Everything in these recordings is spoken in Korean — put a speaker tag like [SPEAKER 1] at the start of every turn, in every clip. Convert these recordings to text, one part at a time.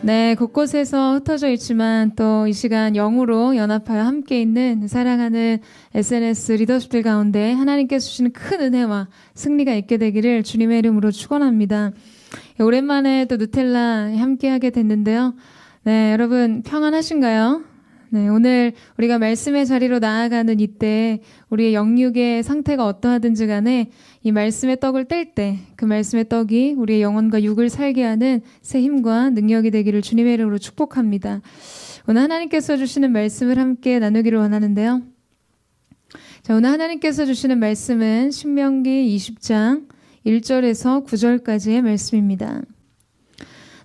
[SPEAKER 1] 네, 곳곳에서 흩어져 있지만 또 이 시간 영으로 연합하여 함께 있는 사랑하는 SNS 리더십들 가운데 하나님께서 주시는 큰 은혜와 승리가 있게 되기를 주님의 이름으로 축원합니다. 오랜만에 또 누텔라 함께하게 됐는데요. 네, 여러분 평안하신가요? 네, 오늘 우리가 말씀의 자리로 나아가는 이때 우리의 영육의 상태가 어떠하든지 간에 이 말씀의 떡을 뗄 때 그 말씀의 떡이 우리의 영혼과 육을 살게 하는 새 힘과 능력이 되기를 주님의 이름으로 축복합니다. 오늘 하나님께서 주시는 말씀을 함께 나누기를 원하는데요. 자, 오늘 하나님께서 주시는 말씀은 신명기 20장 1절에서 9절까지의 말씀입니다.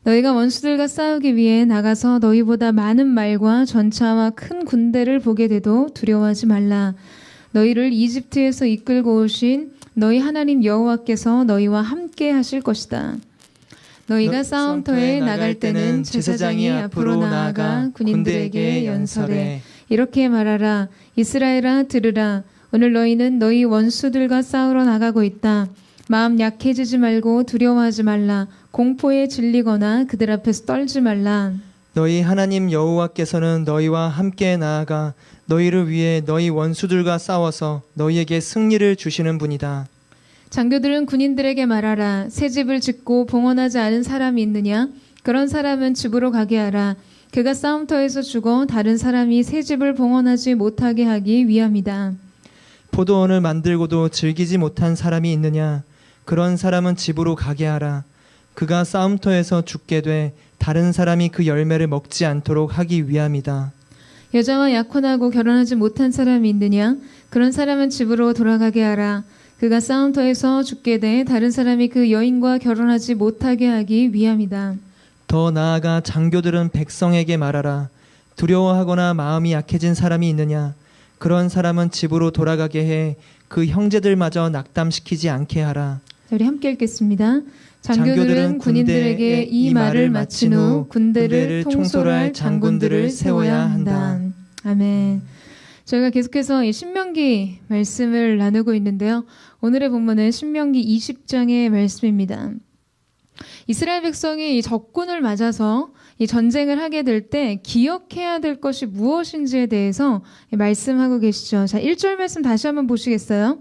[SPEAKER 1] 너희가 원수들과 싸우기 위해 나가서 너희보다 많은 말과 전차와 큰 군대를 보게 돼도 두려워하지 말라. 너희를 이집트에서 이끌고 오신 너희 하나님 여호와께서 너희와 함께 하실 것이다. 너희가 싸움터에 나갈 때는 제사장이 앞으로 나아가 군인들에게 연설해 이렇게 말하라. 이스라엘아 들으라. 오늘 너희는 너희 원수들과 싸우러 나가고 있다. 마음 약해지지 말고 두려워하지 말라. 공포에 질리거나 그들 앞에서 떨지 말라.
[SPEAKER 2] 너희 하나님 여호와께서는 너희와 함께 나아가 너희를 위해 너희 원수들과 싸워서 너희에게 승리를 주시는 분이다.
[SPEAKER 1] 장교들은 군인들에게 말하라. 새 집을 짓고 봉헌하지 않은 사람이 있느냐? 그런 사람은 집으로 가게 하라. 그가 싸움터에서 죽어 다른 사람이 새 집을 봉헌하지 못하게 하기 위함이다.
[SPEAKER 2] 포도원을 만들고도 즐기지 못한 사람이 있느냐? 그런 사람은 집으로 가게 하라. 그가 싸움터에서 죽게 돼 다른 사람이 그 열매를 먹지 않도록 하기 위함이다.
[SPEAKER 1] 여자와 약혼하고 결혼하지 못한 사람이 있느냐? 그런 사람은 집으로 돌아가게 하라. 그가 싸움터에서 죽게 돼 다른 사람이 그 여인과 결혼하지 못하게 하기 위함이다.
[SPEAKER 2] 더 나아가 장교들은 백성에게 말하라. 두려워하거나 마음이 약해진 사람이 있느냐? 그런 사람은 집으로 돌아가게 해 그 형제들마저 낙담시키지 않게 하라.
[SPEAKER 1] 우리 함께 읽겠습니다. 장교들은 군인들에게 이 말을 마친 후 군대를 통솔할 장군들을 세워야 한다. 아멘. 저희가 계속해서 이 신명기 말씀을 나누고 있는데요. 오늘의 본문은 신명기 20장의 말씀입니다. 이스라엘 백성이 이 적군을 맞아서 이 전쟁을 하게 될 때 기억해야 될 것이 무엇인지에 대해서 말씀하고 계시죠. 자, 1절 말씀 다시 한번 보시겠어요?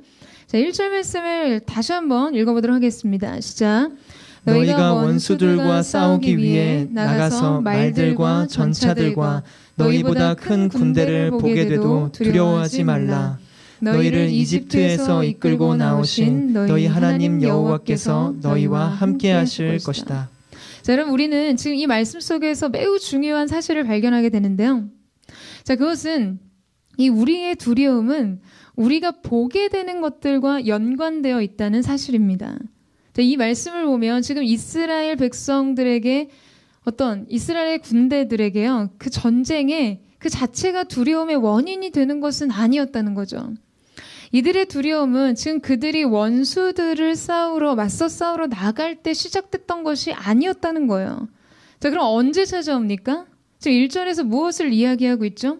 [SPEAKER 1] 자, 1절 말씀을 다시 한번 읽어보도록 하겠습니다. 시작.
[SPEAKER 2] 너희가 원수들과 싸우기 위해 나가서 말들과 전차들과 너희보다 큰 군대를 보게 돼도 두려워하지 말라. 너희를 이집트에서 이끌고 나오신 너희 하나님 여호와께서 너희와 함께 하실 것이다.
[SPEAKER 1] 자, 여러분 우리는 지금 이 말씀 속에서 매우 중요한 사실을 발견하게 되는데요. 자, 그것은 이 우리의 두려움은 우리가 보게 되는 것들과 연관되어 있다는 사실입니다. 자, 이 말씀을 보면 지금 이스라엘 백성들에게 어떤 이스라엘 군대들에게요. 그 전쟁에 그 자체가 두려움의 원인이 되는 것은 아니었다는 거죠. 이들의 두려움은 지금 그들이 원수들을 맞서 싸우러 나갈 때 시작됐던 것이 아니었다는 거예요. 자, 그럼 언제 찾아옵니까? 지금 1절에서 무엇을 이야기하고 있죠?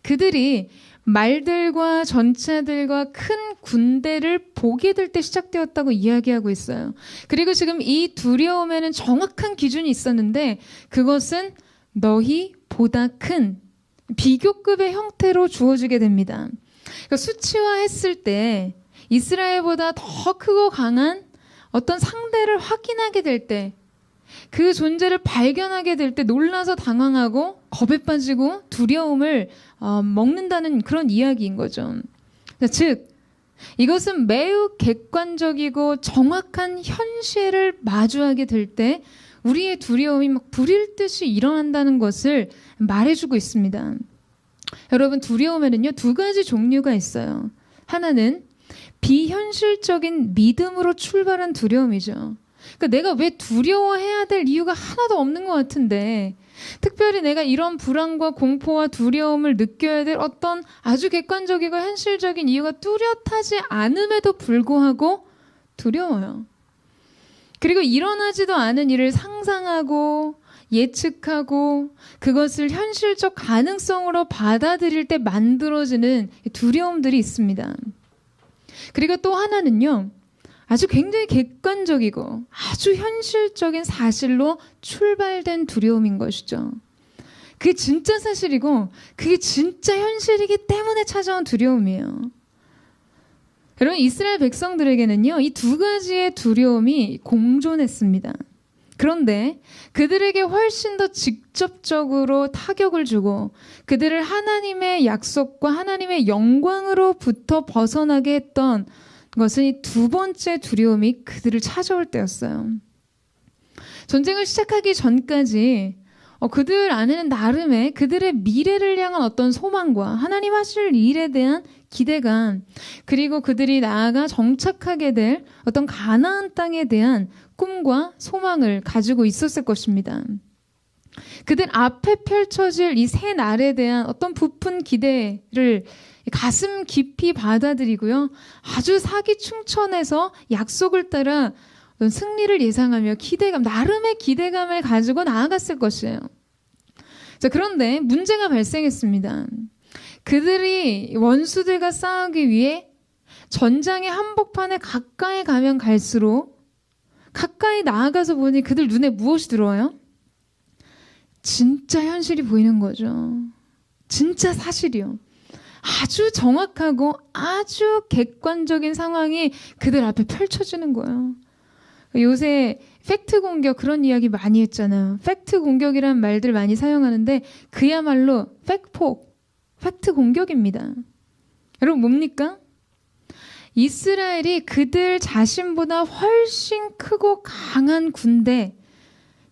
[SPEAKER 1] 그들이 말들과 전차들과 큰 군대를 보게 될 때 시작되었다고 이야기하고 있어요. 그리고 지금 이 두려움에는 정확한 기준이 있었는데 그것은 너희보다 큰 비교급의 형태로 주어지게 됩니다. 그러니까 수치화했을 때 이스라엘보다 더 크고 강한 어떤 상대를 확인하게 될 때 그 존재를 발견하게 될 때 놀라서 당황하고 겁에 빠지고 두려움을 먹는다는 그런 이야기인 거죠. 즉 이것은 매우 객관적이고 정확한 현실을 마주하게 될 때 우리의 두려움이 막 불일 듯이 일어난다는 것을 말해주고 있습니다. 여러분 두려움에는요 2가지 종류가 있어요. 하나는 비현실적인 믿음으로 출발한 두려움이죠. 그러니까 내가 왜 두려워해야 될 이유가 하나도 없는 것 같은데 특별히 내가 이런 불안과 공포와 두려움을 느껴야 될 어떤 아주 객관적이고 현실적인 이유가 뚜렷하지 않음에도 불구하고 두려워요. 그리고 일어나지도 않은 일을 상상하고 예측하고 그것을 현실적 가능성으로 받아들일 때 만들어지는 두려움들이 있습니다. 그리고 또 하나는요. 아주 굉장히 객관적이고 아주 현실적인 사실로 출발된 두려움인 것이죠. 그게 진짜 사실이고 그게 진짜 현실이기 때문에 찾아온 두려움이에요. 여러분, 이스라엘 백성들에게는요, 이 두 가지의 두려움이 공존했습니다. 그런데 그들에게 훨씬 더 직접적으로 타격을 주고 그들을 하나님의 약속과 하나님의 영광으로부터 벗어나게 했던 것은 이 두 번째 두려움이 그들을 찾아올 때였어요. 전쟁을 시작하기 전까지 그들 안에는 나름의 그들의 미래를 향한 어떤 소망과 하나님 하실 일에 대한 기대감, 그리고 그들이 나아가 정착하게 될 어떤 가나안 땅에 대한 꿈과 소망을 가지고 있었을 것입니다. 그들 앞에 펼쳐질 이 새 날에 대한 어떤 부푼 기대를 가슴 깊이 받아들이고요. 아주 사기충천해서 약속을 따라 승리를 예상하며 기대감, 나름의 기대감을 가지고 나아갔을 것이에요. 자, 그런데 문제가 발생했습니다. 그들이 원수들과 싸우기 위해 전장의 한복판에 가까이 가면 갈수록 가까이 나아가서 보니 그들 눈에 무엇이 들어와요? 진짜 현실이 보이는 거죠. 진짜 사실이요. 아주 정확하고 아주 객관적인 상황이 그들 앞에 펼쳐지는 거예요. 요새 팩트 공격 그런 이야기 많이 했잖아요. 팩트 공격이라는 말들 많이 사용하는데 그야말로 팩트 공격입니다. 여러분, 뭡니까? 이스라엘이 그들 자신보다 훨씬 크고 강한 군대,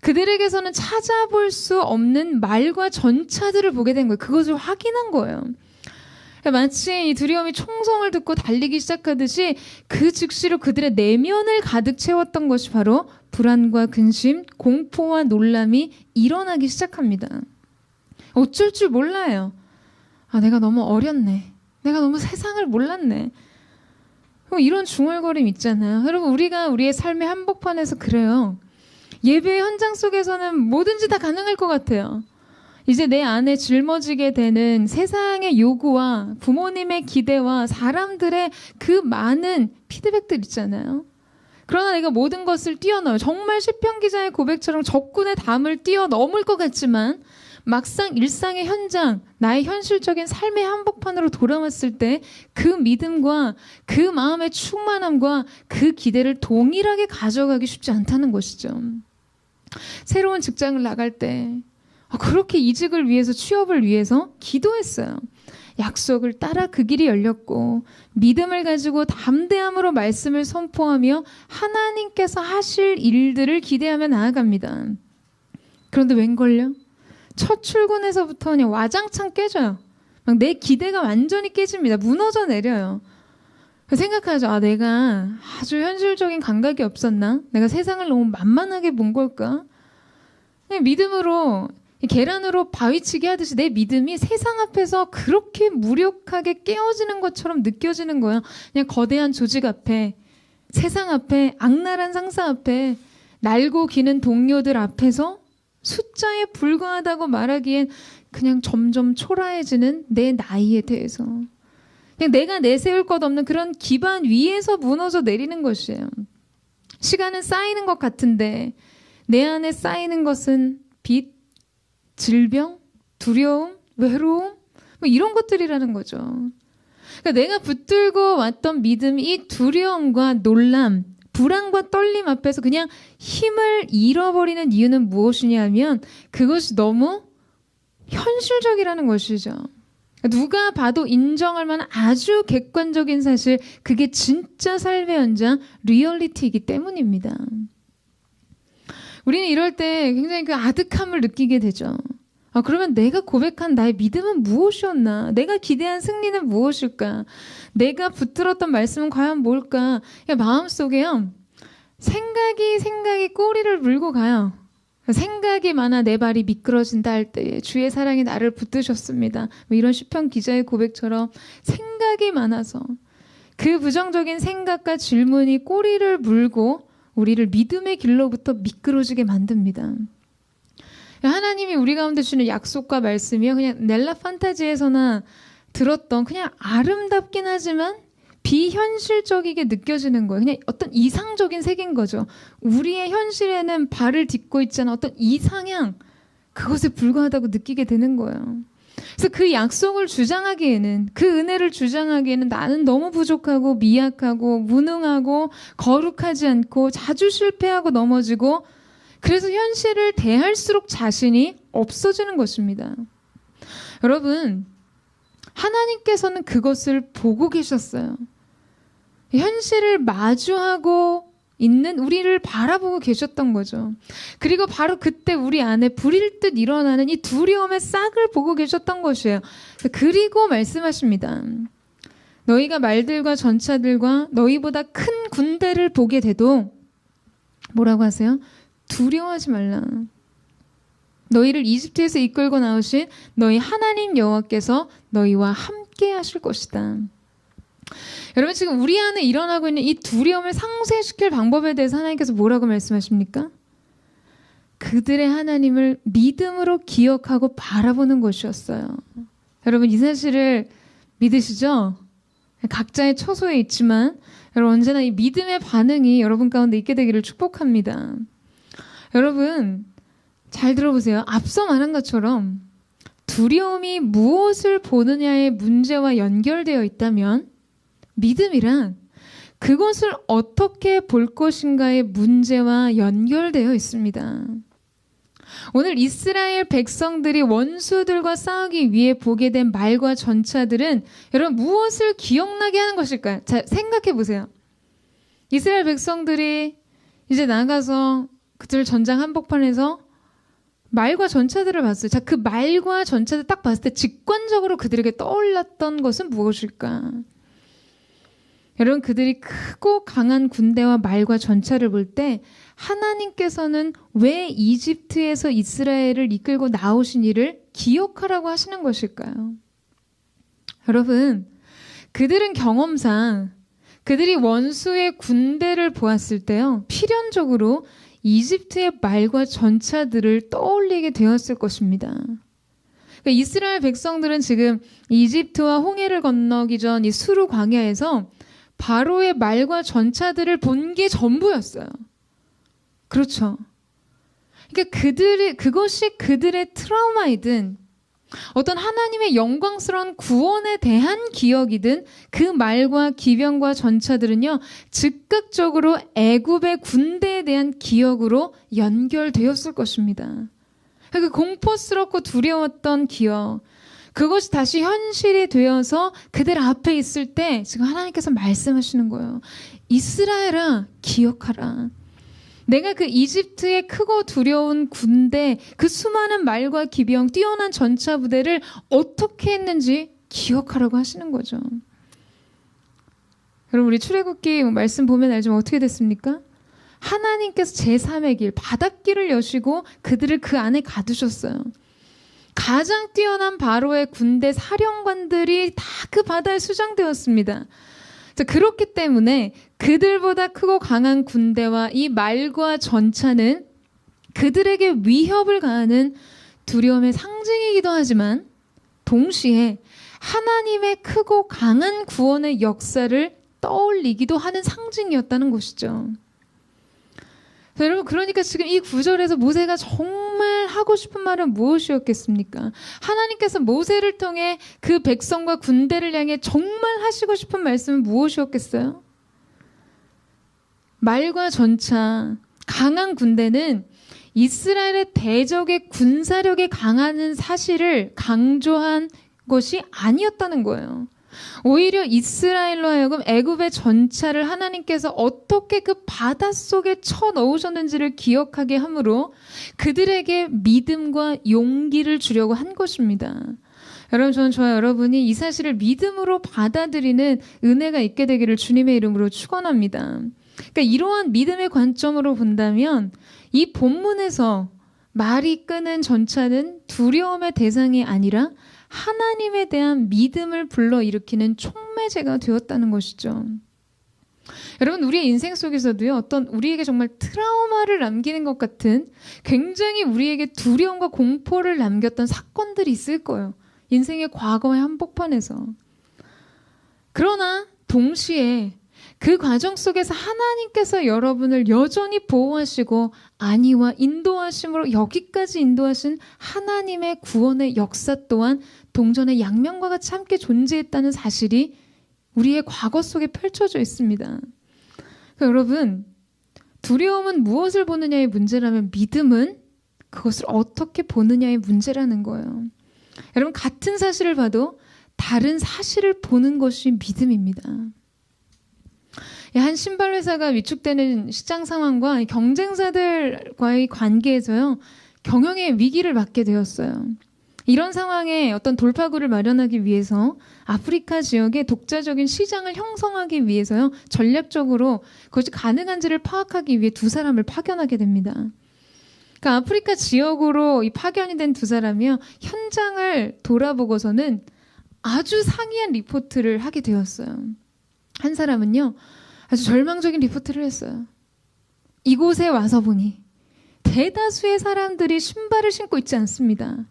[SPEAKER 1] 그들에게서는 찾아볼 수 없는 말과 전차들을 보게 된 거예요. 그것을 확인한 거예요. 마치 이 두려움이 총성을 듣고 달리기 시작하듯이 그 즉시로 그들의 내면을 가득 채웠던 것이 바로 불안과 근심, 공포와 놀람이 일어나기 시작합니다. 어쩔 줄 몰라요. 내가 너무 어렸네. 내가 너무 세상을 몰랐네. 이런 중얼거림 있잖아요. 여러분, 우리가 우리의 삶의 한복판에서 그래요. 예배 현장 속에서는 뭐든지 다 가능할 것 같아요. 이제 내 안에 짊어지게 되는 세상의 요구와 부모님의 기대와 사람들의 그 많은 피드백들 있잖아요. 그러나 내가 모든 것을 뛰어넘어요. 정말 시편 기자의 고백처럼 적군의 담을 뛰어넘을 것 같지만 막상 일상의 현장, 나의 현실적인 삶의 한복판으로 돌아왔을 때 그 믿음과 그 마음의 충만함과 그 기대를 동일하게 가져가기 쉽지 않다는 것이죠. 새로운 직장을 나갈 때 그렇게 이직을 위해서, 취업을 위해서 기도했어요. 약속을 따라 그 길이 열렸고 믿음을 가지고 담대함으로 말씀을 선포하며 하나님께서 하실 일들을 기대하며 나아갑니다. 그런데 웬걸요? 첫 출근에서부터 그냥 와장창 깨져요. 막 내 기대가 완전히 깨집니다. 무너져 내려요. 생각하죠. 내가 아주 현실적인 감각이 없었나? 내가 세상을 너무 만만하게 본 걸까? 그냥 믿음으로, 계란으로 바위치기 하듯이 내 믿음이 세상 앞에서 그렇게 무력하게 깨어지는 것처럼 느껴지는 거예요. 그냥 거대한 조직 앞에, 세상 앞에, 악랄한 상사 앞에, 날고 기는 동료들 앞에서 숫자에 불과하다고 말하기엔 그냥 점점 초라해지는 내 나이에 대해서, 그냥 내가 내세울 것 없는 그런 기반 위에서 무너져 내리는 것이에요. 시간은 쌓이는 것 같은데 내 안에 쌓이는 것은 빚, 질병, 두려움, 외로움, 이런 것들이라는 거죠. 그러니까 내가 붙들고 왔던 믿음, 이 두려움과 놀람, 불안과 떨림 앞에서 그냥 힘을 잃어버리는 이유는 무엇이냐면 그것이 너무 현실적이라는 것이죠. 누가 봐도 인정할 만한 아주 객관적인 사실, 그게 진짜 삶의 현장, 리얼리티이기 때문입니다. 우리는 이럴 때 굉장히 그 아득함을 느끼게 되죠. 그러면 내가 고백한 나의 믿음은 무엇이었나? 내가 기대한 승리는 무엇일까? 내가 붙들었던 말씀은 과연 뭘까? 마음속에요, 생각이 꼬리를 물고 가요. 생각이 많아 내 발이 미끄러진다 할 때에 주의 사랑이 나를 붙드셨습니다. 이런 시편 기자의 고백처럼 생각이 많아서 그 부정적인 생각과 질문이 꼬리를 물고 우리를 믿음의 길로부터 미끄러지게 만듭니다. 하나님이 우리 가운데 주는 약속과 말씀이요, 그냥 넬라 판타지에서나 들었던 그냥 아름답긴 하지만 비현실적이게 느껴지는 거예요. 그냥 어떤 이상적인 세계인 거죠. 우리의 현실에는 발을 딛고 있잖아. 어떤 이상향, 그것에 불과하다고 느끼게 되는 거예요. 그래서 그 약속을 주장하기에는, 그 은혜를 주장하기에는 나는 너무 부족하고 미약하고 무능하고 거룩하지 않고 자주 실패하고 넘어지고, 그래서 현실을 대할수록 자신이 없어지는 것입니다. 여러분, 하나님께서는 그것을 보고 계셨어요. 현실을 마주하고 있는 우리를 바라보고 계셨던 거죠. 그리고 바로 그때 우리 안에 불일 듯 일어나는 이 두려움의 싹을 보고 계셨던 것이에요. 그리고 말씀하십니다. 너희가 말들과 전차들과 너희보다 큰 군대를 보게 돼도 뭐라고 하세요? 두려워하지 말라. 너희를 이집트에서 이끌고 나오신 너희 하나님 여호와께서 너희와 함께 하실 것이다. 여러분, 지금 우리 안에 일어나고 있는 이 두려움을 상쇄시킬 방법에 대해서 하나님께서 뭐라고 말씀하십니까? 그들의 하나님을 믿음으로 기억하고 바라보는 것이었어요. 여러분, 이 사실을 믿으시죠? 각자의 처소에 있지만 여러분, 언제나 이 믿음의 반응이 여러분 가운데 있게 되기를 축복합니다. 여러분, 잘 들어보세요. 앞서 말한 것처럼 두려움이 무엇을 보느냐의 문제와 연결되어 있다면 믿음이란 그것을 어떻게 볼 것인가의 문제와 연결되어 있습니다. 오늘 이스라엘 백성들이 원수들과 싸우기 위해 보게 된 말과 전차들은 여러분 무엇을 기억나게 하는 것일까요? 자, 생각해 보세요. 이스라엘 백성들이 이제 나가서 그들 전장 한복판에서 말과 전차들을 봤어요. 자, 그 말과 전차들 딱 봤을 때 직관적으로 그들에게 떠올랐던 것은 무엇일까? 여러분, 그들이 크고 강한 군대와 말과 전차를 볼 때 하나님께서는 왜 이집트에서 이스라엘을 이끌고 나오신 일을 기억하라고 하시는 것일까요? 여러분, 그들은 경험상 그들이 원수의 군대를 보았을 때요, 필연적으로 이집트의 말과 전차들을 떠올리게 되었을 것입니다. 그러니까 이스라엘 백성들은 지금 이집트와 홍해를 건너기 전 이 수르 광야에서 바로의 말과 전차들을 본 게 전부였어요. 그렇죠. 그러니까 그것이 그들의 트라우마이든 어떤 하나님의 영광스러운 구원에 대한 기억이든 그 말과 기병과 전차들은요, 즉각적으로 애굽의 군대에 대한 기억으로 연결되었을 것입니다. 그 공포스럽고 두려웠던 기억, 그것이 다시 현실이 되어서 그들 앞에 있을 때 지금 하나님께서 말씀하시는 거예요. 이스라엘아, 기억하라. 내가 그 이집트의 크고 두려운 군대, 그 수많은 말과 기병, 뛰어난 전차 부대를 어떻게 했는지 기억하라고 하시는 거죠. 여러분, 우리 출애굽기 말씀 보면 알지만 어떻게 됐습니까? 하나님께서 제3의 길, 바닷길을 여시고 그들을 그 안에 가두셨어요. 가장 뛰어난 바로의 군대 사령관들이 다 그 바다에 수장되었습니다. 자, 그렇기 때문에 그들보다 크고 강한 군대와 이 말과 전차는 그들에게 위협을 가하는 두려움의 상징이기도 하지만 동시에 하나님의 크고 강한 구원의 역사를 떠올리기도 하는 상징이었다는 것이죠. 자, 여러분, 그러니까 지금 이 구절에서 모세가 정말 하고 싶은 말은 무엇이었겠습니까? 하나님께서 모세를 통해 그 백성과 군대를 향해 정말 하시고 싶은 말씀은 무엇이었겠어요? 말과 전차, 강한 군대는 이스라엘의 대적의 군사력에 강하는 사실을 강조한 것이 아니었다는 거예요. 오히려 이스라엘로 하여금 애굽의 전차를 하나님께서 어떻게 그 바닷속에 쳐넣으셨는지를 기억하게 함으로 그들에게 믿음과 용기를 주려고 한 것입니다. 여러분, 저와 여러분이 이 사실을 믿음으로 받아들이는 은혜가 있게 되기를 주님의 이름으로 축원합니다. 그러니까 이러한 믿음의 관점으로 본다면 이 본문에서 말이 끄는 전차는 두려움의 대상이 아니라 하나님에 대한 믿음을 불러일으키는 촉매제가 되었다는 것이죠. 여러분, 우리의 인생 속에서도요, 어떤 우리에게 정말 트라우마를 남기는 것 같은 굉장히 우리에게 두려움과 공포를 남겼던 사건들이 있을 거예요. 인생의 과거의 한복판에서. 그러나 동시에 그 과정 속에서 하나님께서 여러분을 여전히 보호하시고 안위와 인도하심으로 여기까지 인도하신 하나님의 구원의 역사 또한 동전의 양면과 같이 함께 존재했다는 사실이 우리의 과거 속에 펼쳐져 있습니다. 그러니까 여러분, 두려움은 무엇을 보느냐의 문제라면 믿음은 그것을 어떻게 보느냐의 문제라는 거예요. 여러분, 같은 사실을 봐도 다른 사실을 보는 것이 믿음입니다. 한 신발 회사가 위축되는 시장 상황과 경쟁사들과의 관계에서요, 경영의 위기를 맞게 되었어요. 이런 상황에 어떤 돌파구를 마련하기 위해서 아프리카 지역의 독자적인 시장을 형성하기 위해서요, 전략적으로 그것이 가능한지를 파악하기 위해 두 사람을 파견하게 됩니다. 그러니까 아프리카 지역으로 이 파견이 된 두 사람이요, 현장을 돌아보고서는 아주 상이한 리포트를 하게 되었어요. 한 사람은요, 아주 절망적인 리포트를 했어요. 이곳에 와서 보니 대다수의 사람들이 신발을 신고 있지 않습니다.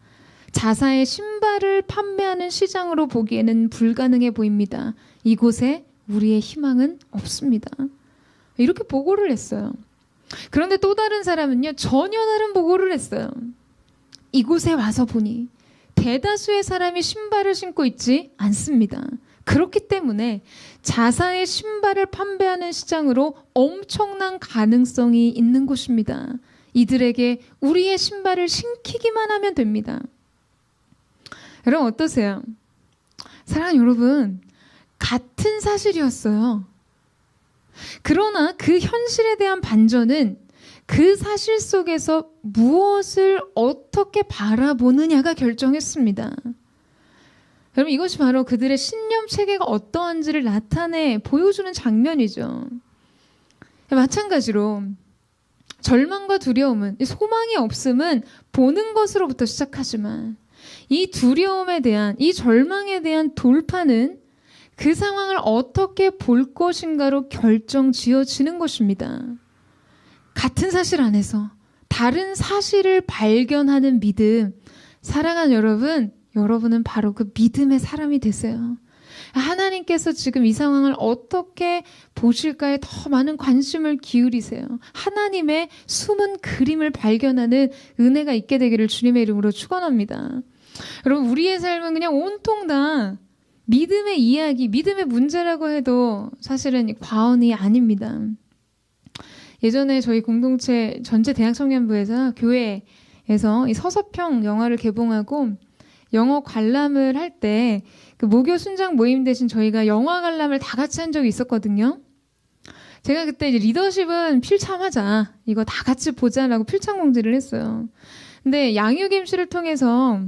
[SPEAKER 1] 자사의 신발을 판매하는 시장으로 보기에는 불가능해 보입니다. 이곳에 우리의 희망은 없습니다. 이렇게 보고를 했어요. 그런데 또 다른 사람은요, 전혀 다른 보고를 했어요. 이곳에 와서 보니 대다수의 사람이 신발을 신고 있지 않습니다. 그렇기 때문에 자사의 신발을 판매하는 시장으로 엄청난 가능성이 있는 곳입니다. 이들에게 우리의 신발을 신기기만 하면 됩니다. 여러분 어떠세요? 사랑하는 여러분, 같은 사실이었어요. 그러나 그 현실에 대한 반전은 그 사실 속에서 무엇을 어떻게 바라보느냐가 결정했습니다. 여러분, 이것이 바로 그들의 신념 체계가 어떠한지를 나타내 보여주는 장면이죠. 마찬가지로 절망과 두려움은, 소망이 없음은 보는 것으로부터 시작하지만 이 두려움에 대한, 이 절망에 대한 돌파는 그 상황을 어떻게 볼 것인가로 결정 지어지는 것입니다. 같은 사실 안에서 다른 사실을 발견하는 믿음. 사랑하는 여러분, 여러분은 바로 그 믿음의 사람이 되세요. 하나님께서 지금 이 상황을 어떻게 보실까에 더 많은 관심을 기울이세요. 하나님의 숨은 그림을 발견하는 은혜가 있게 되기를 주님의 이름으로 축원합니다. 여러분, 우리의 삶은 그냥 온통 다 믿음의 이야기, 믿음의 문제라고 해도 사실은 과언이 아닙니다. 예전에 저희 공동체 전체 대학청년부에서 교회에서 이 서서평 영화를 개봉하고 영어 관람을 할 때 그 모교 순장 모임 대신 저희가 영화 관람을 다 같이 한 적이 있었거든요. 제가 그때 이제 리더십은 필참하자, 이거 다 같이 보자라고 필참 공지를 했어요. 근데 양육 MC를 통해서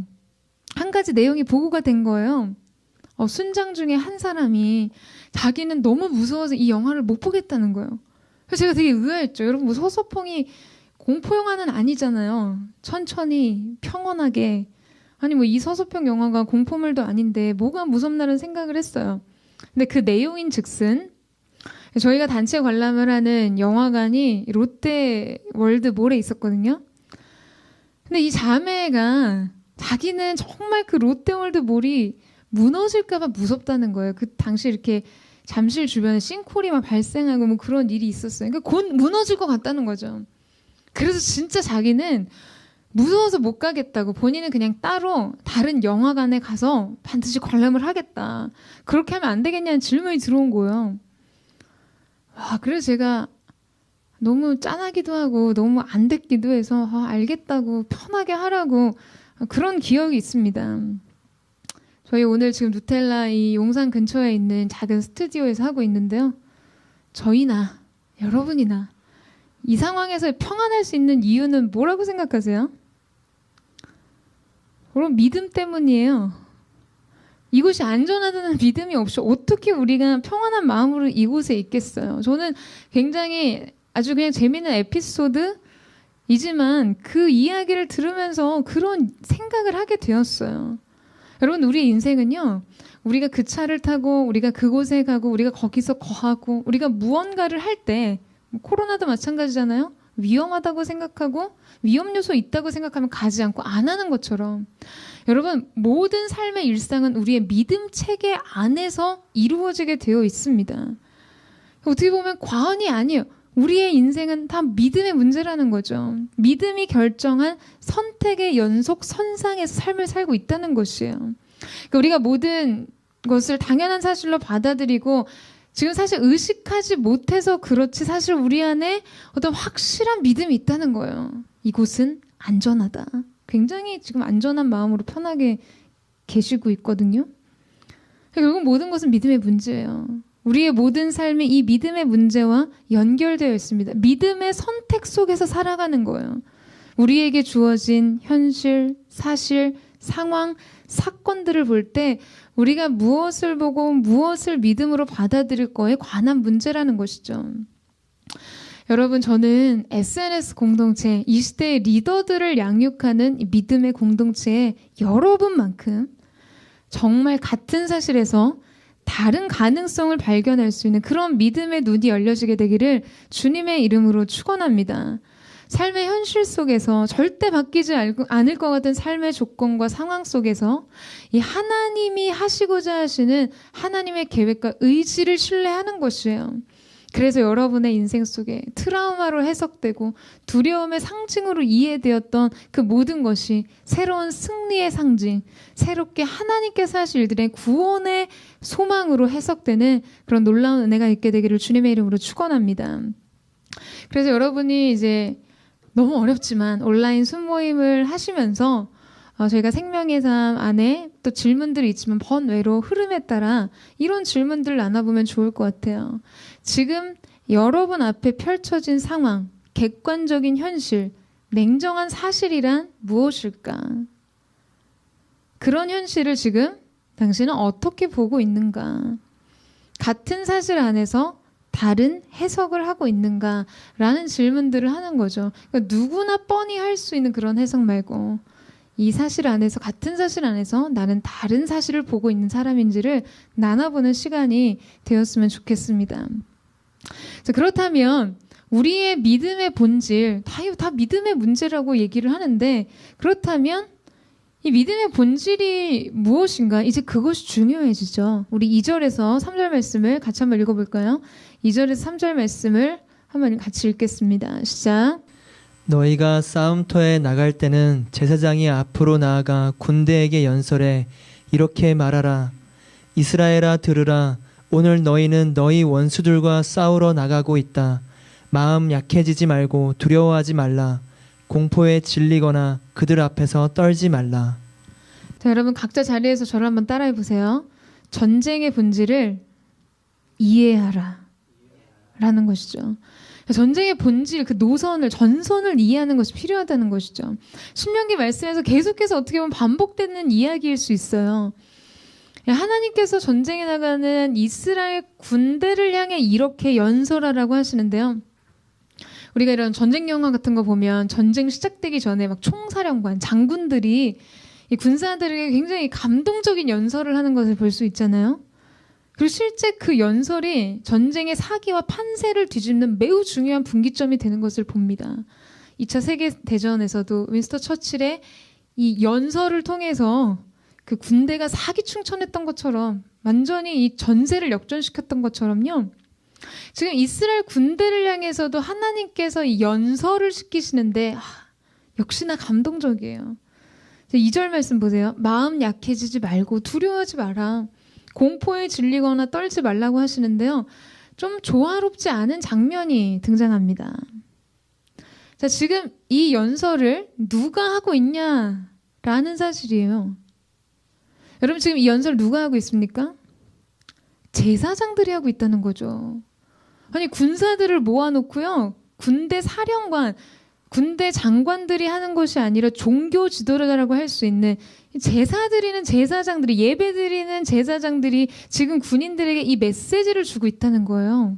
[SPEAKER 1] 한 가지 내용이 보고가 된 거예요. 순장 중에 한 사람이 자기는 너무 무서워서 이 영화를 못 보겠다는 거예요. 그래서 제가 되게 의아했죠. 여러분, 뭐 서서평이 공포 영화는 아니잖아요. 천천히 평온하게. 아니 뭐 이 서서평 영화가 공포물도 아닌데 뭐가 무섭나는 생각을 했어요. 근데 그 내용인 즉슨 저희가 단체 관람을 하는 영화관이 롯데월드몰에 있었거든요. 근데 이 자매가 자기는 정말 그 롯데월드몰이 무너질까 봐 무섭다는 거예요. 그 당시 이렇게 잠실 주변에 싱크홀이 막 발생하고 뭐 그런 일이 있었어요. 그러니까 곧 무너질 것 같다는 거죠. 그래서 진짜 자기는 무서워서 못 가겠다고, 본인은 그냥 따로 다른 영화관에 가서 반드시 관람을 하겠다. 그렇게 하면 안 되겠냐는 질문이 들어온 거예요. 그래서 제가 너무 짠하기도 하고 너무 안 됐기도 해서 알겠다고 편하게 하라고 그런 기억이 있습니다. 저희 오늘 지금 누텔라 이 용산 근처에 있는 작은 스튜디오에서 하고 있는데요. 저희나 여러분이나 이 상황에서 평안할 수 있는 이유는 뭐라고 생각하세요? 그럼 믿음 때문이에요. 이곳이 안전하다는 믿음이 없이 어떻게 우리가 평안한 마음으로 이곳에 있겠어요? 저는 굉장히 아주 그냥 재미있는 에피소드이지만 그 이야기를 들으면서 그런 생각을 하게 되었어요. 여러분, 우리의 인생은요, 우리가 그 차를 타고 우리가 그곳에 가고 우리가 거기서 거하고 우리가 무언가를 할 때, 코로나도 마찬가지잖아요. 위험하다고 생각하고 위험 요소 있다고 생각하면 가지 않고 안 하는 것처럼 여러분 모든 삶의 일상은 우리의 믿음 체계 안에서 이루어지게 되어 있습니다. 어떻게 보면 과언이 아니에요. 우리의 인생은 다 믿음의 문제라는 거죠. 믿음이 결정한 선택의 연속 선상에서 삶을 살고 있다는 것이에요. 그러니까 우리가 모든 것을 당연한 사실로 받아들이고 지금 사실 의식하지 못해서 그렇지 사실 우리 안에 어떤 확실한 믿음이 있다는 거예요. 이곳은 안전하다. 굉장히 지금 안전한 마음으로 편하게 계시고 있거든요. 결국 모든 것은 믿음의 문제예요. 우리의 모든 삶이 이 믿음의 문제와 연결되어 있습니다. 믿음의 선택 속에서 살아가는 거예요. 우리에게 주어진 현실, 사실, 상황, 사건들을 볼 때 우리가 무엇을 보고 무엇을 믿음으로 받아들일 거에 관한 문제라는 것이죠. 여러분, 저는 SNS 공동체, 이 시대의 리더들을 양육하는 이 믿음의 공동체에 여러분만큼 정말 같은 사실에서 다른 가능성을 발견할 수 있는 그런 믿음의 눈이 열려지게 되기를 주님의 이름으로 축원합니다. 삶의 현실 속에서 절대 바뀌지 않을 것 같은 삶의 조건과 상황 속에서 이 하나님이 하시고자 하시는 하나님의 계획과 의지를 신뢰하는 것이에요. 그래서 여러분의 인생 속에 트라우마로 해석되고 두려움의 상징으로 이해되었던 그 모든 것이 새로운 승리의 상징, 새롭게 하나님께서 하실 일들의 구원의 소망으로 해석되는 그런 놀라운 은혜가 있게 되기를 주님의 이름으로 축원합니다. 그래서 여러분이 이제 너무 어렵지만 온라인 순모임을 하시면서 저희가 생명의 삶 안에 또 질문들이 있지만 번외로 흐름에 따라 이런 질문들을 나눠보면 좋을 것 같아요. 지금 여러분 앞에 펼쳐진 상황, 객관적인 현실, 냉정한 사실이란 무엇일까? 그런 현실을 지금 당신은 어떻게 보고 있는가? 같은 사실 안에서 다른 해석을 하고 있는가라는 질문들을 하는 거죠. 그러니까 누구나 뻔히 할 수 있는 그런 해석 말고 이 사실 안에서 같은 사실 안에서 나는 다른 사실을 보고 있는 사람인지를 나눠보는 시간이 되었으면 좋겠습니다. 자, 그렇다면 우리의 믿음의 본질, 다 믿음의 문제라고 얘기를 하는데 그렇다면 이 믿음의 본질이 무엇인가? 이제 그것이 중요해지죠. 우리 2절에서 3절 말씀을 같이 한번 읽어볼까요? 2절에서 3절 말씀을 한번 같이 읽겠습니다. 시작.
[SPEAKER 2] 너희가 싸움터에 나갈 때는 제사장이 앞으로 나아가 군대에게 연설해 이렇게 말하라. 이스라엘아 들으라. 오늘 너희는 너희 원수들과 싸우러 나가고 있다. 마음 약해지지 말고 두려워하지 말라. 공포에 질리거나 그들 앞에서 떨지 말라.
[SPEAKER 1] 자, 여러분 각자 자리에서 저를 한번 따라해 보세요. 전쟁의 본질을 이해하라 라는 것이죠. 전쟁의 본질, 그 노선을, 전선을 이해하는 것이 필요하다는 것이죠. 신명기 말씀에서 계속해서 어떻게 보면 반복되는 이야기일 수 있어요. 하나님께서 전쟁에 나가는 이스라엘 군대를 향해 이렇게 연설하라고 하시는데요. 우리가 이런 전쟁 영화 같은 거 보면 전쟁 시작되기 전에 막 총사령관, 장군들이 이 군사들에게 굉장히 감동적인 연설을 하는 것을 볼 수 있잖아요. 그리고 실제 그 연설이 전쟁의 사기와 판세를 뒤집는 매우 중요한 분기점이 되는 것을 봅니다. 2차 세계대전에서도 윈스턴 처칠의 이 연설을 통해서 그 군대가 사기충천했던 것처럼 완전히 이 전세를 역전시켰던 것처럼요. 지금 이스라엘 군대를 향해서도 하나님께서 이 연설을 시키시는데 역시나 감동적이에요. 2절 말씀 보세요. 마음 약해지지 말고 두려워하지 마라. 공포에 질리거나 떨지 말라고 하시는데요. 좀 조화롭지 않은 장면이 등장합니다. 자, 지금 이 연설을 누가 하고 있냐라는 사실이에요. 여러분 지금 이 연설 누가 하고 있습니까? 제사장들이 하고 있다는 거죠. 아니 군사들을 모아놓고요. 군대 사령관, 군대 장관들이 하는 것이 아니라 종교 지도자라고 할 수 있는 제사 드리는 제사장들이, 예배 드리는 제사장들이 지금 군인들에게 이 메시지를 주고 있다는 거예요.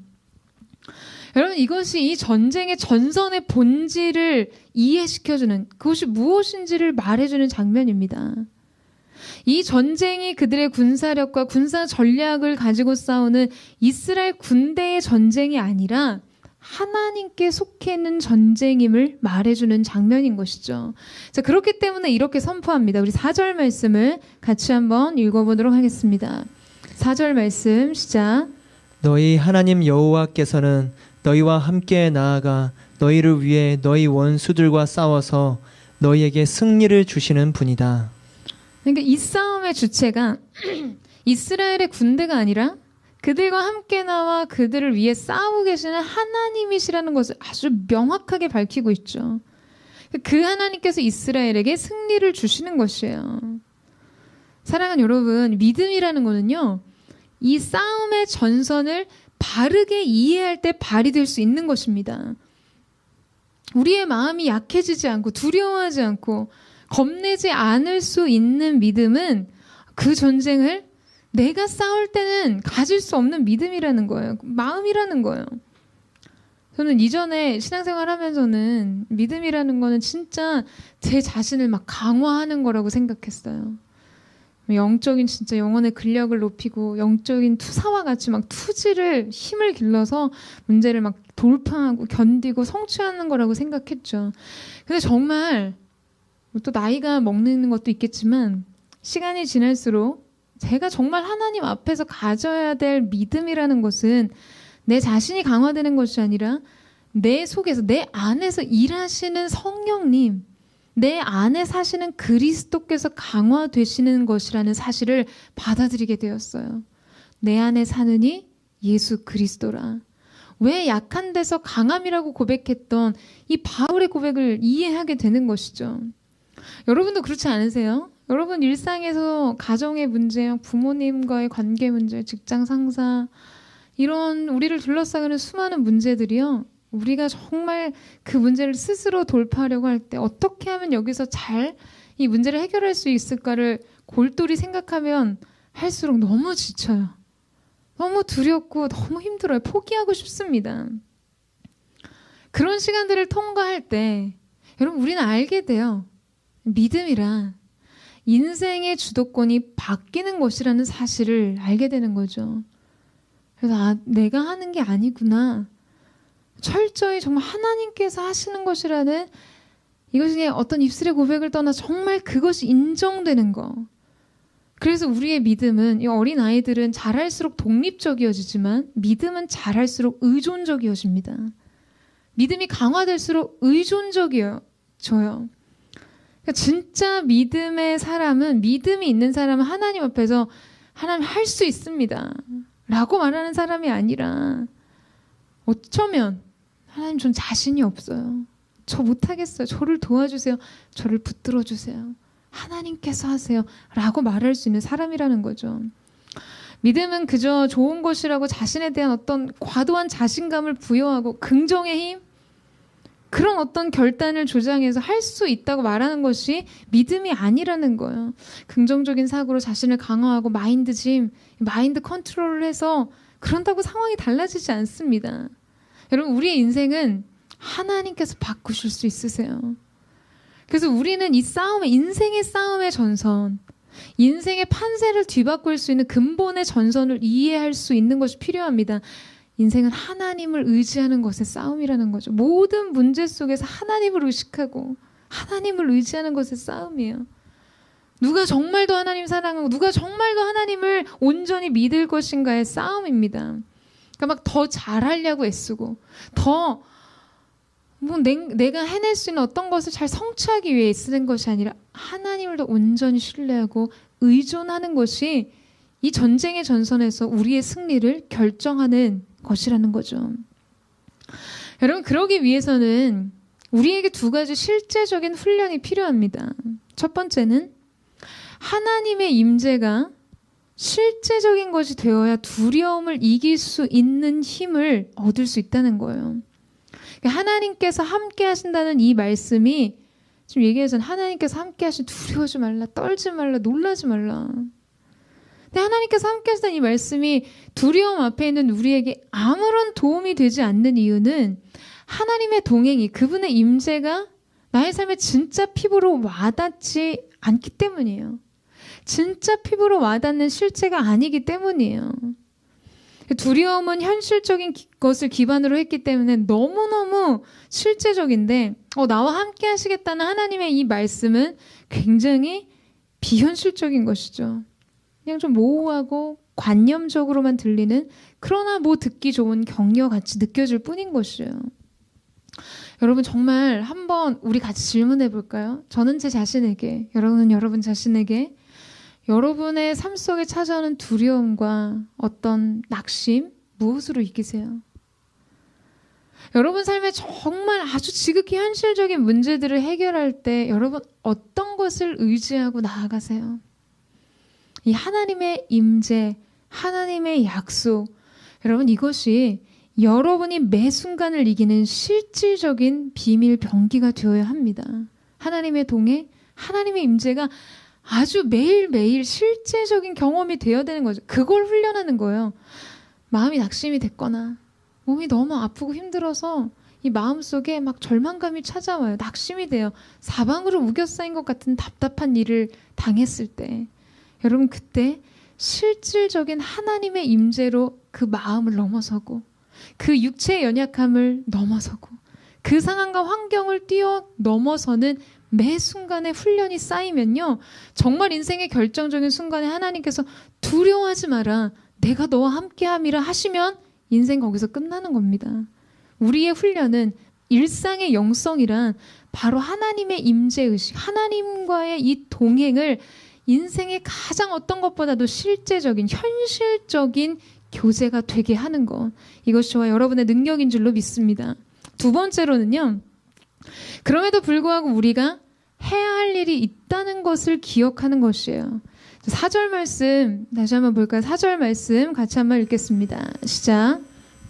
[SPEAKER 1] 여러분 이것이 이 전쟁의 전선의 본질을 이해시켜주는, 그것이 무엇인지를 말해주는 장면입니다. 이 전쟁이 그들의 군사력과 군사 전략을 가지고 싸우는 이스라엘 군대의 전쟁이 아니라 하나님께 속해 있는 전쟁임을 말해주는 장면인 것이죠. 자, 그렇기 때문에 이렇게 선포합니다. 우리 4절 말씀을 같이 한번 읽어보도록 하겠습니다. 4절 말씀 시작.
[SPEAKER 2] 너희 하나님 여호와께서는 너희와 함께 나아가 너희를 위해 너희 원수들과 싸워서 너희에게 승리를 주시는 분이다.
[SPEAKER 1] 그러니까 이 싸움의 주체가 이스라엘의 군대가 아니라 그들과 함께 나와 그들을 위해 싸우고 계시는 하나님이시라는 것을 아주 명확하게 밝히고 있죠. 그 하나님께서 이스라엘에게 승리를 주시는 것이에요. 사랑하는 여러분, 믿음이라는 거는요, 이 싸움의 전선을 바르게 이해할 때 발휘될 수 있는 것입니다. 우리의 마음이 약해지지 않고 두려워하지 않고 겁내지 않을 수 있는 믿음은 그 전쟁을 내가 싸울 때는 가질 수 없는 믿음이라는 거예요. 마음이라는 거예요. 저는 이전에 신앙생활 하면서는 믿음이라는 거는 진짜 제 자신을 막 강화하는 거라고 생각했어요. 영적인 진짜 영혼의 근력을 높이고 영적인 투사와 같이 막 투지를 힘을 길러서 문제를 막 돌파하고 견디고 성취하는 거라고 생각했죠. 근데 정말 또 나이가 먹는 것도 있겠지만 시간이 지날수록 제가 정말 하나님 앞에서 가져야 될 믿음이라는 것은 내 자신이 강화되는 것이 아니라 내 속에서 내 안에서 일하시는 성령님, 내 안에 사시는 그리스도께서 강화되시는 것이라는 사실을 받아들이게 되었어요. 내 안에 사느니 예수 그리스도라. 왜 약한 데서 강함이라고 고백했던 이 바울의 고백을 이해하게 되는 것이죠. 여러분도 그렇지 않으세요? 여러분 일상에서 가정의 문제, 부모님과의 관계 문제, 직장 상사 이런 우리를 둘러싸는 수많은 문제들이요. 우리가 정말 그 문제를 스스로 돌파하려고 할 때 어떻게 하면 여기서 잘 이 문제를 해결할 수 있을까를 골똘히 생각하면 할수록 너무 지쳐요. 너무 두렵고 너무 힘들어요. 포기하고 싶습니다. 그런 시간들을 통과할 때 여러분 우리는 알게 돼요. 믿음이란 인생의 주도권이 바뀌는 것이라는 사실을 알게 되는 거죠. 그래서 내가 하는 게 아니구나. 철저히 정말 하나님께서 하시는 것이라는 이것이 어떤 입술의 고백을 떠나 정말 그것이 인정되는 거. 그래서 우리의 믿음은 이 어린 아이들은 자랄수록 독립적이어지지만 믿음은 자랄수록 의존적이어집니다. 믿음이 강화될수록 의존적이어져요. 그러니까 진짜 믿음의 사람은 믿음이 있는 사람은 하나님 앞에서 하나님 할 수 있습니다. 라고 말하는 사람이 아니라 어쩌면 하나님 전 자신이 없어요. 저 못하겠어요. 저를 도와주세요. 저를 붙들어 주세요. 하나님께서 하세요. 라고 말할 수 있는 사람이라는 거죠. 믿음은 그저 좋은 것이라고 자신에 대한 어떤 과도한 자신감을 부여하고 긍정의 힘? 그런 어떤 결단을 조장해서 할 수 있다고 말하는 것이 믿음이 아니라는 거예요. 긍정적인 사고로 자신을 강화하고 마인드 컨트롤을 해서 그런다고 상황이 달라지지 않습니다. 여러분 우리의 인생은 하나님께서 바꾸실 수 있으세요. 그래서 우리는 이 싸움의 인생의 싸움의 전선, 인생의 판세를 뒤바꿀 수 있는 근본의 전선을 이해할 수 있는 것이 필요합니다. 인생은 하나님을 의지하는 것의 싸움이라는 거죠. 모든 문제 속에서 하나님을 의식하고 하나님을 의지하는 것의 싸움이에요. 누가 정말 더 하나님 사랑하고 누가 정말 더 하나님을 온전히 믿을 것인가의 싸움입니다. 그러니까 막 더 잘하려고 애쓰고 더 내가 해낼 수 있는 어떤 것을 잘 성취하기 위해 애쓰는 것이 아니라 하나님을 더 온전히 신뢰하고 의존하는 것이 이 전쟁의 전선에서 우리의 승리를 결정하는 것이라는 거죠. 여러분 그러기 위해서는 우리에게 두 가지 실제적인 훈련이 필요합니다. 첫 번째는 하나님의 임재가 실제적인 것이 되어야 두려움을 이길 수 있는 힘을 얻을 수 있다는 거예요. 하나님께서 함께 하신다는 이 말씀이 지금 얘기해서는 하나님께서 함께 하신 두려워하지 말라, 떨지 말라, 놀라지 말라. 근데 하나님께서 함께 하신다는 이 말씀이 두려움 앞에 있는 우리에게 아무런 도움이 되지 않는 이유는 하나님의 동행이 그분의 임재가 나의 삶에 진짜 피부로 와닿지 않기 때문이에요. 진짜 피부로 와닿는 실체가 아니기 때문이에요. 두려움은 현실적인 것을 기반으로 했기 때문에 너무너무 실제적인데 나와 함께 하시겠다는 하나님의 이 말씀은 굉장히 비현실적인 것이죠. 그냥 좀 모호하고 관념적으로만 들리는, 그러나 뭐 듣기 좋은 격려같이 느껴질 뿐인 것이에요. 여러분 정말 한번 우리 같이 질문해 볼까요? 저는 제 자신에게, 여러분은 여러분 자신에게 여러분의 삶 속에 찾아오는 두려움과 어떤 낙심, 무엇으로 이기세요? 여러분 삶에 정말 아주 지극히 현실적인 문제들을 해결할 때 여러분 어떤 것을 의지하고 나아가세요? 이 하나님의 임재, 하나님의 약속, 여러분 이것이 여러분이 매 순간을 이기는 실질적인 비밀 병기가 되어야 합니다. 하나님의 동행, 하나님의 임재가 아주 매일매일 실제적인 경험이 되어야 되는 거죠. 그걸 훈련하는 거예요. 마음이 낙심이 됐거나 몸이 너무 아프고 힘들어서 이 마음속에 막 절망감이 찾아와요. 낙심이 돼요. 사방으로 우겨싸인 것 같은 답답한 일을 당했을 때 여러분 그때 실질적인 하나님의 임재로 그 마음을 넘어서고 그 육체의 연약함을 넘어서고 그 상황과 환경을 뛰어넘어서는 매 순간에 훈련이 쌓이면요, 정말 인생의 결정적인 순간에 하나님께서 두려워하지 마라, 내가 너와 함께함이라 하시면 인생 거기서 끝나는 겁니다. 우리의 훈련은 일상의 영성이란 바로 하나님의 임재의식, 하나님과의 이 동행을 인생의 가장 어떤 것보다도 실제적인 현실적인 교제가 되게 하는 것, 이것이 저와 여러분의 능력인 줄로 믿습니다. 두 번째로는요, 그럼에도 불구하고 우리가 해야 할 일이 있다는 것을 기억하는 것이에요. 4절 말씀 다시 한번 볼까요? 4절 말씀 같이 한번 읽겠습니다. 시작.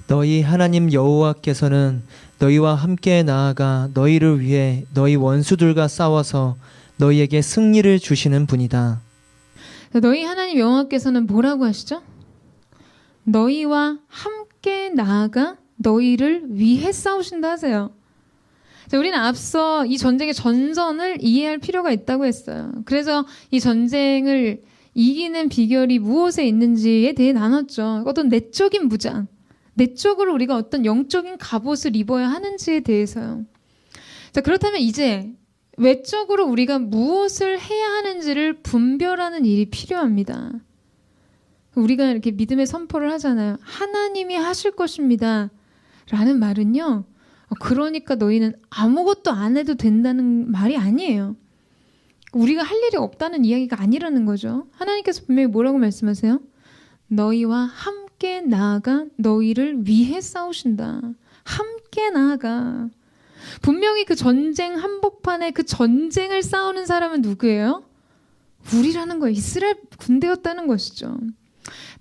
[SPEAKER 2] 너희 하나님 여호와께서는 너희와 함께 나아가 너희를 위해 너희 원수들과 싸워서 너희에게 승리를 주시는 분이다.
[SPEAKER 1] 너희 하나님 여호와께서는 뭐라고 하시죠? 너희와 함께 나아가 너희를 위해 싸우신다 하세요. 자, 우리는 앞서 이 전쟁의 전선을 이해할 필요가 있다고 했어요. 그래서 이 전쟁을 이기는 비결이 무엇에 있는지에 대해 나눴죠. 어떤 내적인 무장, 내적으로 우리가 어떤 영적인 갑옷을 입어야 하는지에 대해서요. 자, 그렇다면 이제 외적으로 우리가 무엇을 해야 하는지를 분별하는 일이 필요합니다. 우리가 이렇게 믿음의 선포를 하잖아요. 하나님이 하실 것입니다. 라는 말은요, 그러니까 너희는 아무것도 안 해도 된다는 말이 아니에요. 우리가 할 일이 없다는 이야기가 아니라는 거죠. 하나님께서 분명히 뭐라고 말씀하세요? 너희와 함께 나아가 너희를 위해 싸우신다. 함께 나아가. 분명히 그 전쟁 한복판에 그 전쟁을 싸우는 사람은 누구예요? 우리라는 거예요. 이스라엘 군대였다는 것이죠.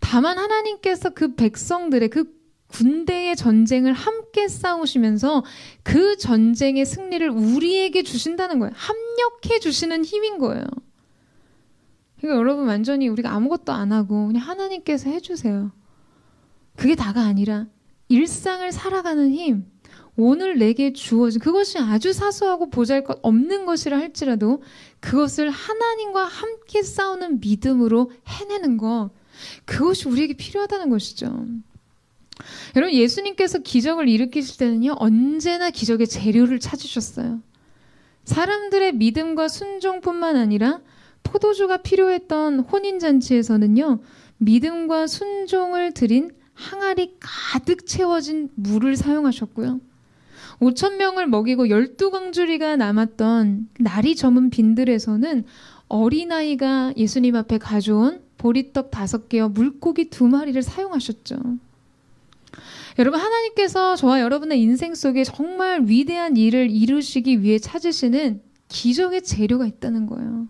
[SPEAKER 1] 다만 하나님께서 그 백성들의 그 군대의 전쟁을 함께 싸우시면서 그 전쟁의 승리를 우리에게 주신다는 거예요. 합력해 주시는 힘인 거예요. 그러니까 여러분 완전히 우리가 아무것도 안 하고 그냥 하나님께서 해주세요. 그게 다가 아니라 일상을 살아가는 힘, 오늘 내게 주어진 그것이 아주 사소하고 보잘것 없는 것이라 할지라도 그것을 하나님과 함께 싸우는 믿음으로 해내는 것, 그것이 우리에게 필요하다는 것이죠. 여러분 예수님께서 기적을 일으키실 때는요, 언제나 기적의 재료를 찾으셨어요. 사람들의 믿음과 순종뿐만 아니라 포도주가 필요했던 혼인잔치에서는요, 믿음과 순종을 드린 항아리 가득 채워진 물을 사용하셨고요. 5,000명을 먹이고 12광주리가 남았던 날이 저문 빈들에서는 어린아이가 예수님 앞에 가져온 보리떡 5개와 물고기 2마리를 사용하셨죠. 여러분 하나님께서 저와 여러분의 인생 속에 정말 위대한 일을 이루시기 위해 찾으시는 기적의 재료가 있다는 거예요.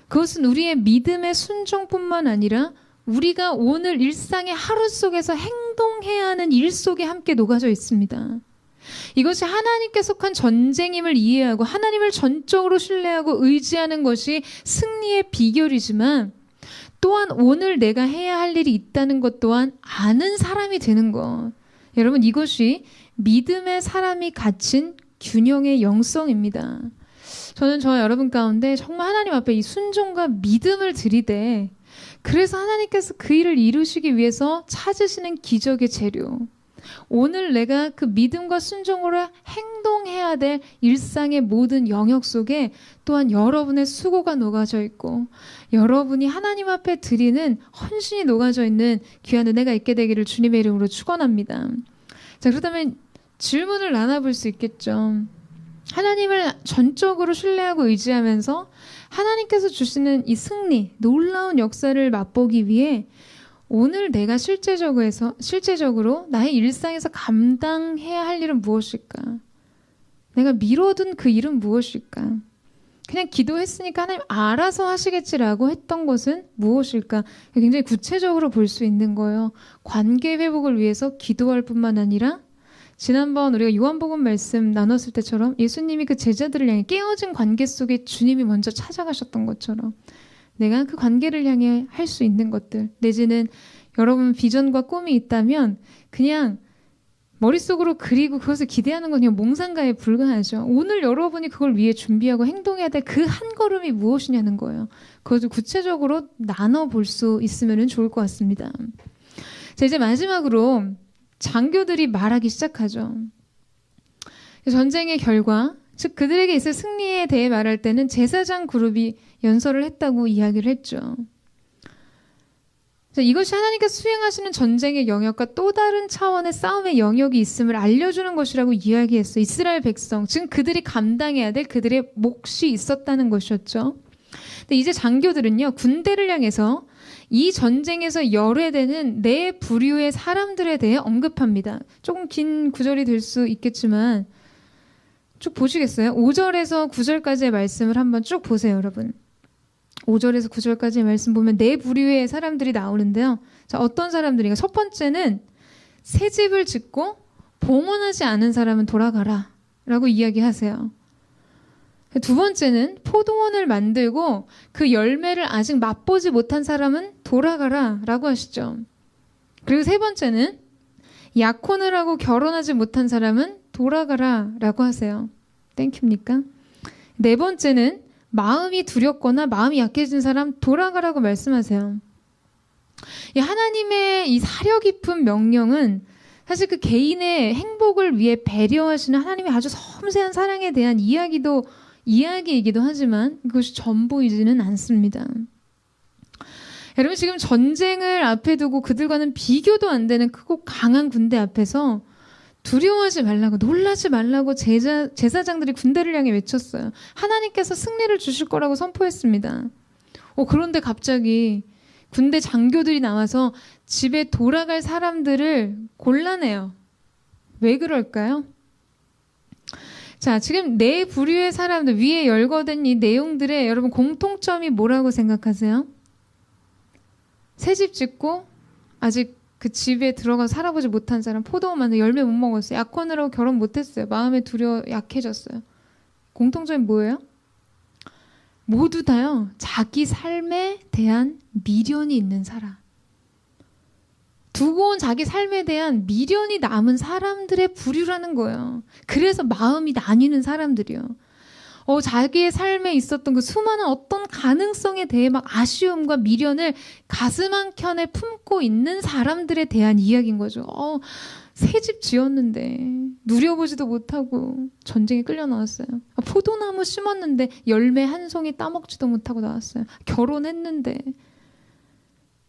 [SPEAKER 1] 그것은 우리의 믿음의 순종뿐만 아니라 우리가 오늘 일상의 하루 속에서 행동해야 하는 일 속에 함께 녹아져 있습니다. 이것이 하나님께 속한 전쟁임을 이해하고 하나님을 전적으로 신뢰하고 의지하는 것이 승리의 비결이지만 또한 오늘 내가 해야 할 일이 있다는 것 또한 아는 사람이 되는 것. 여러분 이것이 믿음의 사람이 갖춘 균형의 영성입니다. 저는 저와 여러분 가운데 정말 하나님 앞에 이 순종과 믿음을 드리되 그래서 하나님께서 그 일을 이루시기 위해서 찾으시는 기적의 재료. 오늘 내가 그 믿음과 순종으로 행동해야 될 일상의 모든 영역 속에 또한 여러분의 수고가 녹아져 있고 여러분이 하나님 앞에 드리는 헌신이 녹아져 있는 귀한 은혜가 있게 되기를 주님의 이름으로 축원합니다. 자, 그렇다면 질문을 나눠볼 수 있겠죠. 하나님을 전적으로 신뢰하고 의지하면서 하나님께서 주시는 이 승리, 놀라운 역사를 맛보기 위해 오늘 내가 실제적으로 나의 일상에서 감당해야 할 일은 무엇일까? 내가 미뤄둔 그 일은 무엇일까? 그냥 기도했으니까 하나님 알아서 하시겠지라고 했던 것은 무엇일까? 굉장히 구체적으로 볼 수 있는 거예요. 관계 회복을 위해서 기도할 뿐만 아니라 지난번 우리가 요한복음 말씀 나눴을 때처럼 예수님이 그 제자들을 향해 깨어진 관계 속에 주님이 먼저 찾아가셨던 것처럼 내가 그 관계를 향해 할 수 있는 것들, 내지는 여러분 비전과 꿈이 있다면 그냥 머릿속으로 그리고 그것을 기대하는 건 그냥 몽상가에 불과하죠. 오늘 여러분이 그걸 위해 준비하고 행동해야 될 그 한 걸음이 무엇이냐는 거예요. 그것을 구체적으로 나눠볼 수 있으면 좋을 것 같습니다. 자, 이제 마지막으로 장교들이 말하기 시작하죠. 전쟁의 결과, 즉 그들에게 있을 승리에 대해 말할 때는 제사장 그룹이 연설을 했다고 이야기를 했죠. 자, 이것이 하나님께서 수행하시는 전쟁의 영역과 또 다른 차원의 싸움의 영역이 있음을 알려주는 것이라고 이야기했어요. 이스라엘 백성, 즉 그들이 감당해야 될 그들의 몫이 있었다는 것이었죠. 근데 이제 장교들은요, 군대를 향해서 이 전쟁에서 열애되는 네 부류의 사람들에 대해 언급합니다. 조금 긴 구절이 될 수 있겠지만 쭉 보시겠어요? 5절에서 9절까지의 말씀을 한번 쭉 보세요, 여러분. 5절에서 9절까지의 말씀 보면 네 부류의 사람들이 나오는데요. 자, 어떤 사람들인가? 첫 번째는 새 집을 짓고 봉헌하지 않은 사람은 돌아가라 라고 이야기하세요. 두 번째는 포도원을 만들고 그 열매를 아직 맛보지 못한 사람은 돌아가라 라고 하시죠. 그리고 세 번째는 약혼을 하고 결혼하지 못한 사람은 돌아가라 라고 하세요. 땡큐입니까? 네 번째는 마음이 두렵거나 마음이 약해진 사람 돌아가라고 말씀하세요. 이 하나님의 이 사려 깊은 명령은 사실 그 개인의 행복을 위해 배려하시는 하나님의 아주 섬세한 사랑에 대한 이야기이기도 하지만 그것이 전부이지는 않습니다. 여러분, 지금 전쟁을 앞에 두고 그들과는 비교도 안 되는 크고 강한 군대 앞에서 두려워하지 말라고, 놀라지 말라고 제사장들이 군대를 향해 외쳤어요. 하나님께서 승리를 주실 거라고 선포했습니다. 그런데 갑자기 군대 장교들이 나와서 집에 돌아갈 사람들을 골라내요. 왜 그럴까요? 자, 지금 네 부류의 사람들 위에 열거된 이 내용들의 여러분 공통점이 뭐라고 생각하세요? 새 집 짓고 아직 그 집에 들어가 살아보지 못한 사람, 포도원 만들 열매 못 먹었어요. 약혼을 하고 결혼 못했어요. 마음에 두려워 약해졌어요. 공통점이 뭐예요? 모두 다요. 자기 삶에 대한 미련이 있는 사람. 두고 온 자기 삶에 대한 미련이 남은 사람들의 부류라는 거예요. 그래서 마음이 나뉘는 사람들이요. 자기의 삶에 있었던 그 수많은 어떤 가능성에 대해 막 아쉬움과 미련을 가슴 한켠에 품고 있는 사람들에 대한 이야기인 거죠. 새 집 지었는데 누려보지도 못하고 전쟁에 끌려 나왔어요. 포도나무 심었는데 열매 한 송이 따먹지도 못하고 나왔어요. 결혼했는데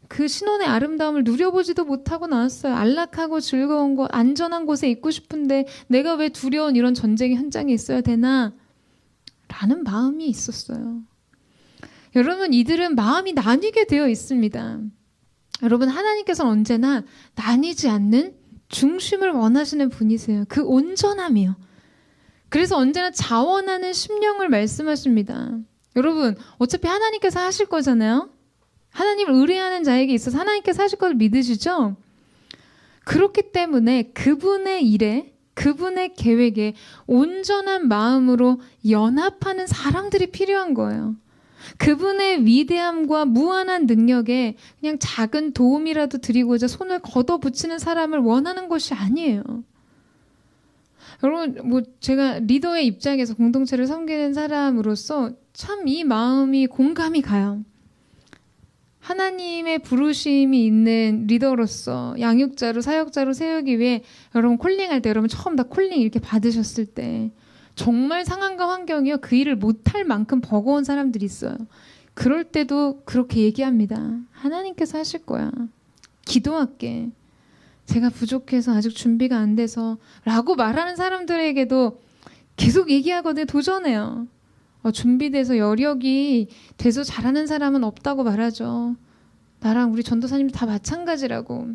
[SPEAKER 1] 그 신혼의 아름다움을 누려보지도 못하고 나왔어요. 안락하고 즐거운 곳, 안전한 곳에 있고 싶은데 내가 왜 두려운 이런 전쟁의 현장에 있어야 되나? 라는 마음이 있었어요. 여러분, 이들은 마음이 나뉘게 되어 있습니다. 여러분, 하나님께서는 언제나 나뉘지 않는 중심을 원하시는 분이세요. 그 온전함이요. 그래서 언제나 자원하는 심령을 말씀하십니다. 여러분, 어차피 하나님께서 하실 거잖아요. 하나님을 의뢰하는 자에게 있어서 하나님께서 하실 걸 믿으시죠? 그렇기 때문에 그분의 일에, 그분의 계획에 온전한 마음으로 연합하는 사람들이 필요한 거예요. 그분의 위대함과 무한한 능력에 그냥 작은 도움이라도 드리고자 손을 걷어붙이는 사람을 원하는 것이 아니에요. 여러분, 제가 리더의 입장에서 공동체를 섬기는 사람으로서 참 이 마음이 공감이 가요. 하나님의 부르심이 있는 리더로서 양육자로 사역자로 세우기 위해 여러분 콜링할 때 여러분 처음 다 콜링 이렇게 받으셨을 때 정말 상황과 환경이요 그 일을 못할 만큼 버거운 사람들이 있어요. 그럴 때도 그렇게 얘기합니다. 하나님께서 하실 거야. 기도할게. 제가 부족해서 아직 준비가 안 돼서 라고 말하는 사람들에게도 계속 얘기하거든요. 도전해요. 준비돼서 여력이 돼서 잘하는 사람은 없다고 말하죠. 나랑 우리 전도사님 다 마찬가지라고.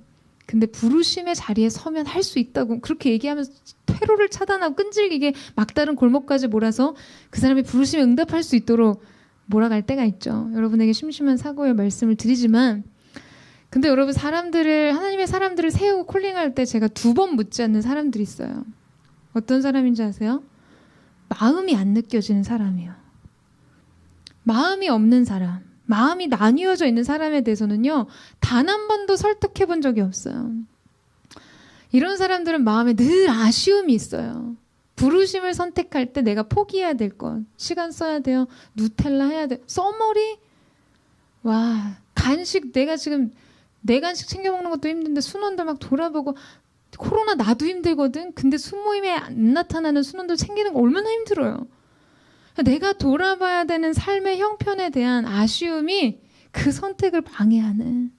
[SPEAKER 1] 근데 부르심의 자리에 서면 할 수 있다고 그렇게 얘기하면서 퇴로를 차단하고 끈질기게 막다른 골목까지 몰아서 그 사람이 부르심에 응답할 수 있도록 몰아갈 때가 있죠. 여러분에게 심심한 사고의 말씀을 드리지만 근데 여러분 하나님의 사람들을 세우고 콜링할 때 제가 2번 묻지 않는 사람들이 있어요. 어떤 사람인지 아세요? 마음이 안 느껴지는 사람이요. 마음이 없는 사람, 마음이 나뉘어져 있는 사람에 대해서는요. 단 한 번도 설득해 본 적이 없어요. 이런 사람들은 마음에 늘 아쉬움이 있어요. 부르심을 선택할 때 내가 포기해야 될 것, 시간 써야 돼요. 누텔라 해야 돼요. 써머리? 와, 간식 내가 지금 내 간식 챙겨 먹는 것도 힘든데 순원들 막 돌아보고 코로나 나도 힘들거든. 근데 수모임에 안 나타나는 순원들 챙기는 거 얼마나 힘들어요. 내가 돌아봐야 되는 삶의 형편에 대한 아쉬움이 그 선택을 방해하는.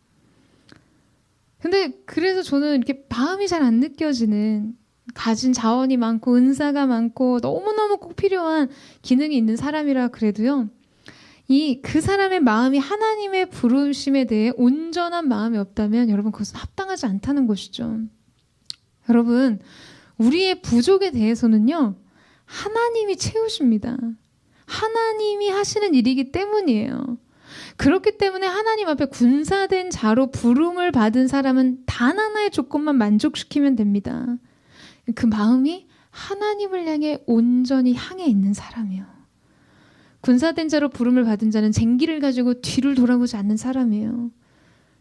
[SPEAKER 1] 근데 그래서 저는 이렇게 마음이 잘 안 느껴지는 가진 자원이 많고 은사가 많고 너무너무 꼭 필요한 기능이 있는 사람이라 그래도요. 그 사람의 마음이 하나님의 부르심에 대해 온전한 마음이 없다면 여러분 그것은 합당하지 않다는 것이죠. 여러분 우리의 부족에 대해서는요. 하나님이 채우십니다. 하나님이 하시는 일이기 때문이에요. 그렇기 때문에 하나님 앞에 군사된 자로 부름을 받은 사람은 단 하나의 조건만 만족시키면 됩니다. 그 마음이 하나님을 향해 온전히 향해 있는 사람이요. 군사된 자로 부름을 받은 자는 쟁기를 가지고 뒤를 돌아보지 않는 사람이에요.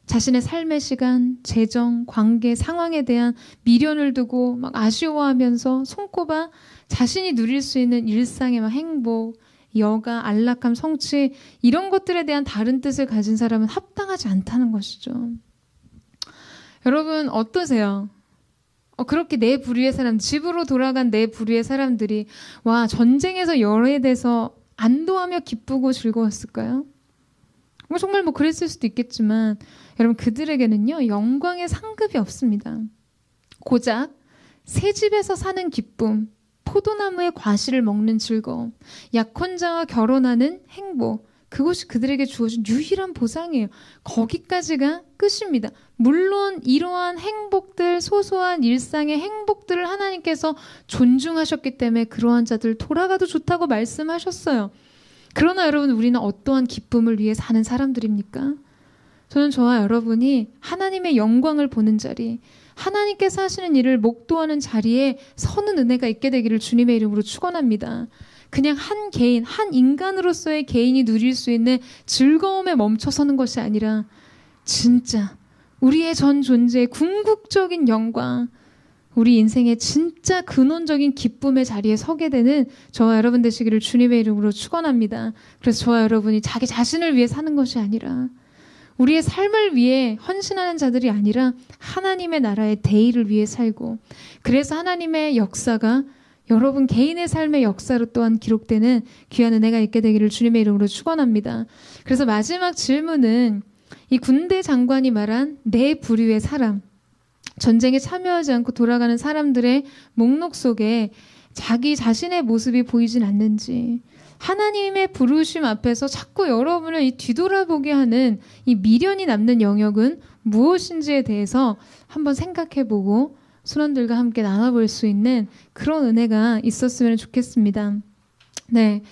[SPEAKER 1] 자신의 삶의 시간, 재정, 관계, 상황에 대한 미련을 두고 막 아쉬워하면서 손꼽아 자신이 누릴 수 있는 일상의 막 행복, 여가, 안락함, 성취 이런 것들에 대한 다른 뜻을 가진 사람은 합당하지 않다는 것이죠. 여러분 어떠세요? 그렇게 내 부류의 사람, 집으로 돌아간 내 부류의 사람들이 와 전쟁에서 열애돼서 안도하며 기쁘고 즐거웠을까요? 정말 그랬을 수도 있겠지만 여러분 그들에게는요 영광의 상급이 없습니다. 고작 새 집에서 사는 기쁨, 포도나무의 과실을 먹는 즐거움, 약혼자와 결혼하는 행복, 그것이 그들에게 주어진 유일한 보상이에요. 거기까지가 끝입니다. 물론 이러한 행복들, 소소한 일상의 행복들을 하나님께서 존중하셨기 때문에 그러한 자들 돌아가도 좋다고 말씀하셨어요. 그러나 여러분 우리는 어떠한 기쁨을 위해 사는 사람들입니까? 저는 저와 여러분이 하나님의 영광을 보는 자리, 하나님께서 하시는 일을 목도하는 자리에 서는 은혜가 있게 되기를 주님의 이름으로 축원합니다. 그냥 한 개인, 한 인간으로서의 개인이 누릴 수 있는 즐거움에 멈춰서는 것이 아니라 진짜 우리의 전 존재의 궁극적인 영광, 우리 인생의 진짜 근원적인 기쁨의 자리에 서게 되는 저와 여러분 되시기를 주님의 이름으로 축원합니다. 그래서 저와 여러분이 자기 자신을 위해 사는 것이 아니라 우리의 삶을 위해 헌신하는 자들이 아니라 하나님의 나라의 대의를 위해 살고, 그래서 하나님의 역사가 여러분 개인의 삶의 역사로 또한 기록되는 귀한 은혜가 있게 되기를 주님의 이름으로 축원합니다. 그래서 마지막 질문은 이 군대 장관이 말한 내 부류의 사람, 전쟁에 참여하지 않고 돌아가는 사람들의 목록 속에 자기 자신의 모습이 보이진 않는지, 하나님의 부르심 앞에서 자꾸 여러분을 이 뒤돌아보게 하는 이 미련이 남는 영역은 무엇인지에 대해서 한번 생각해보고 순원들과 함께 나눠볼 수 있는 그런 은혜가 있었으면 좋겠습니다. 네,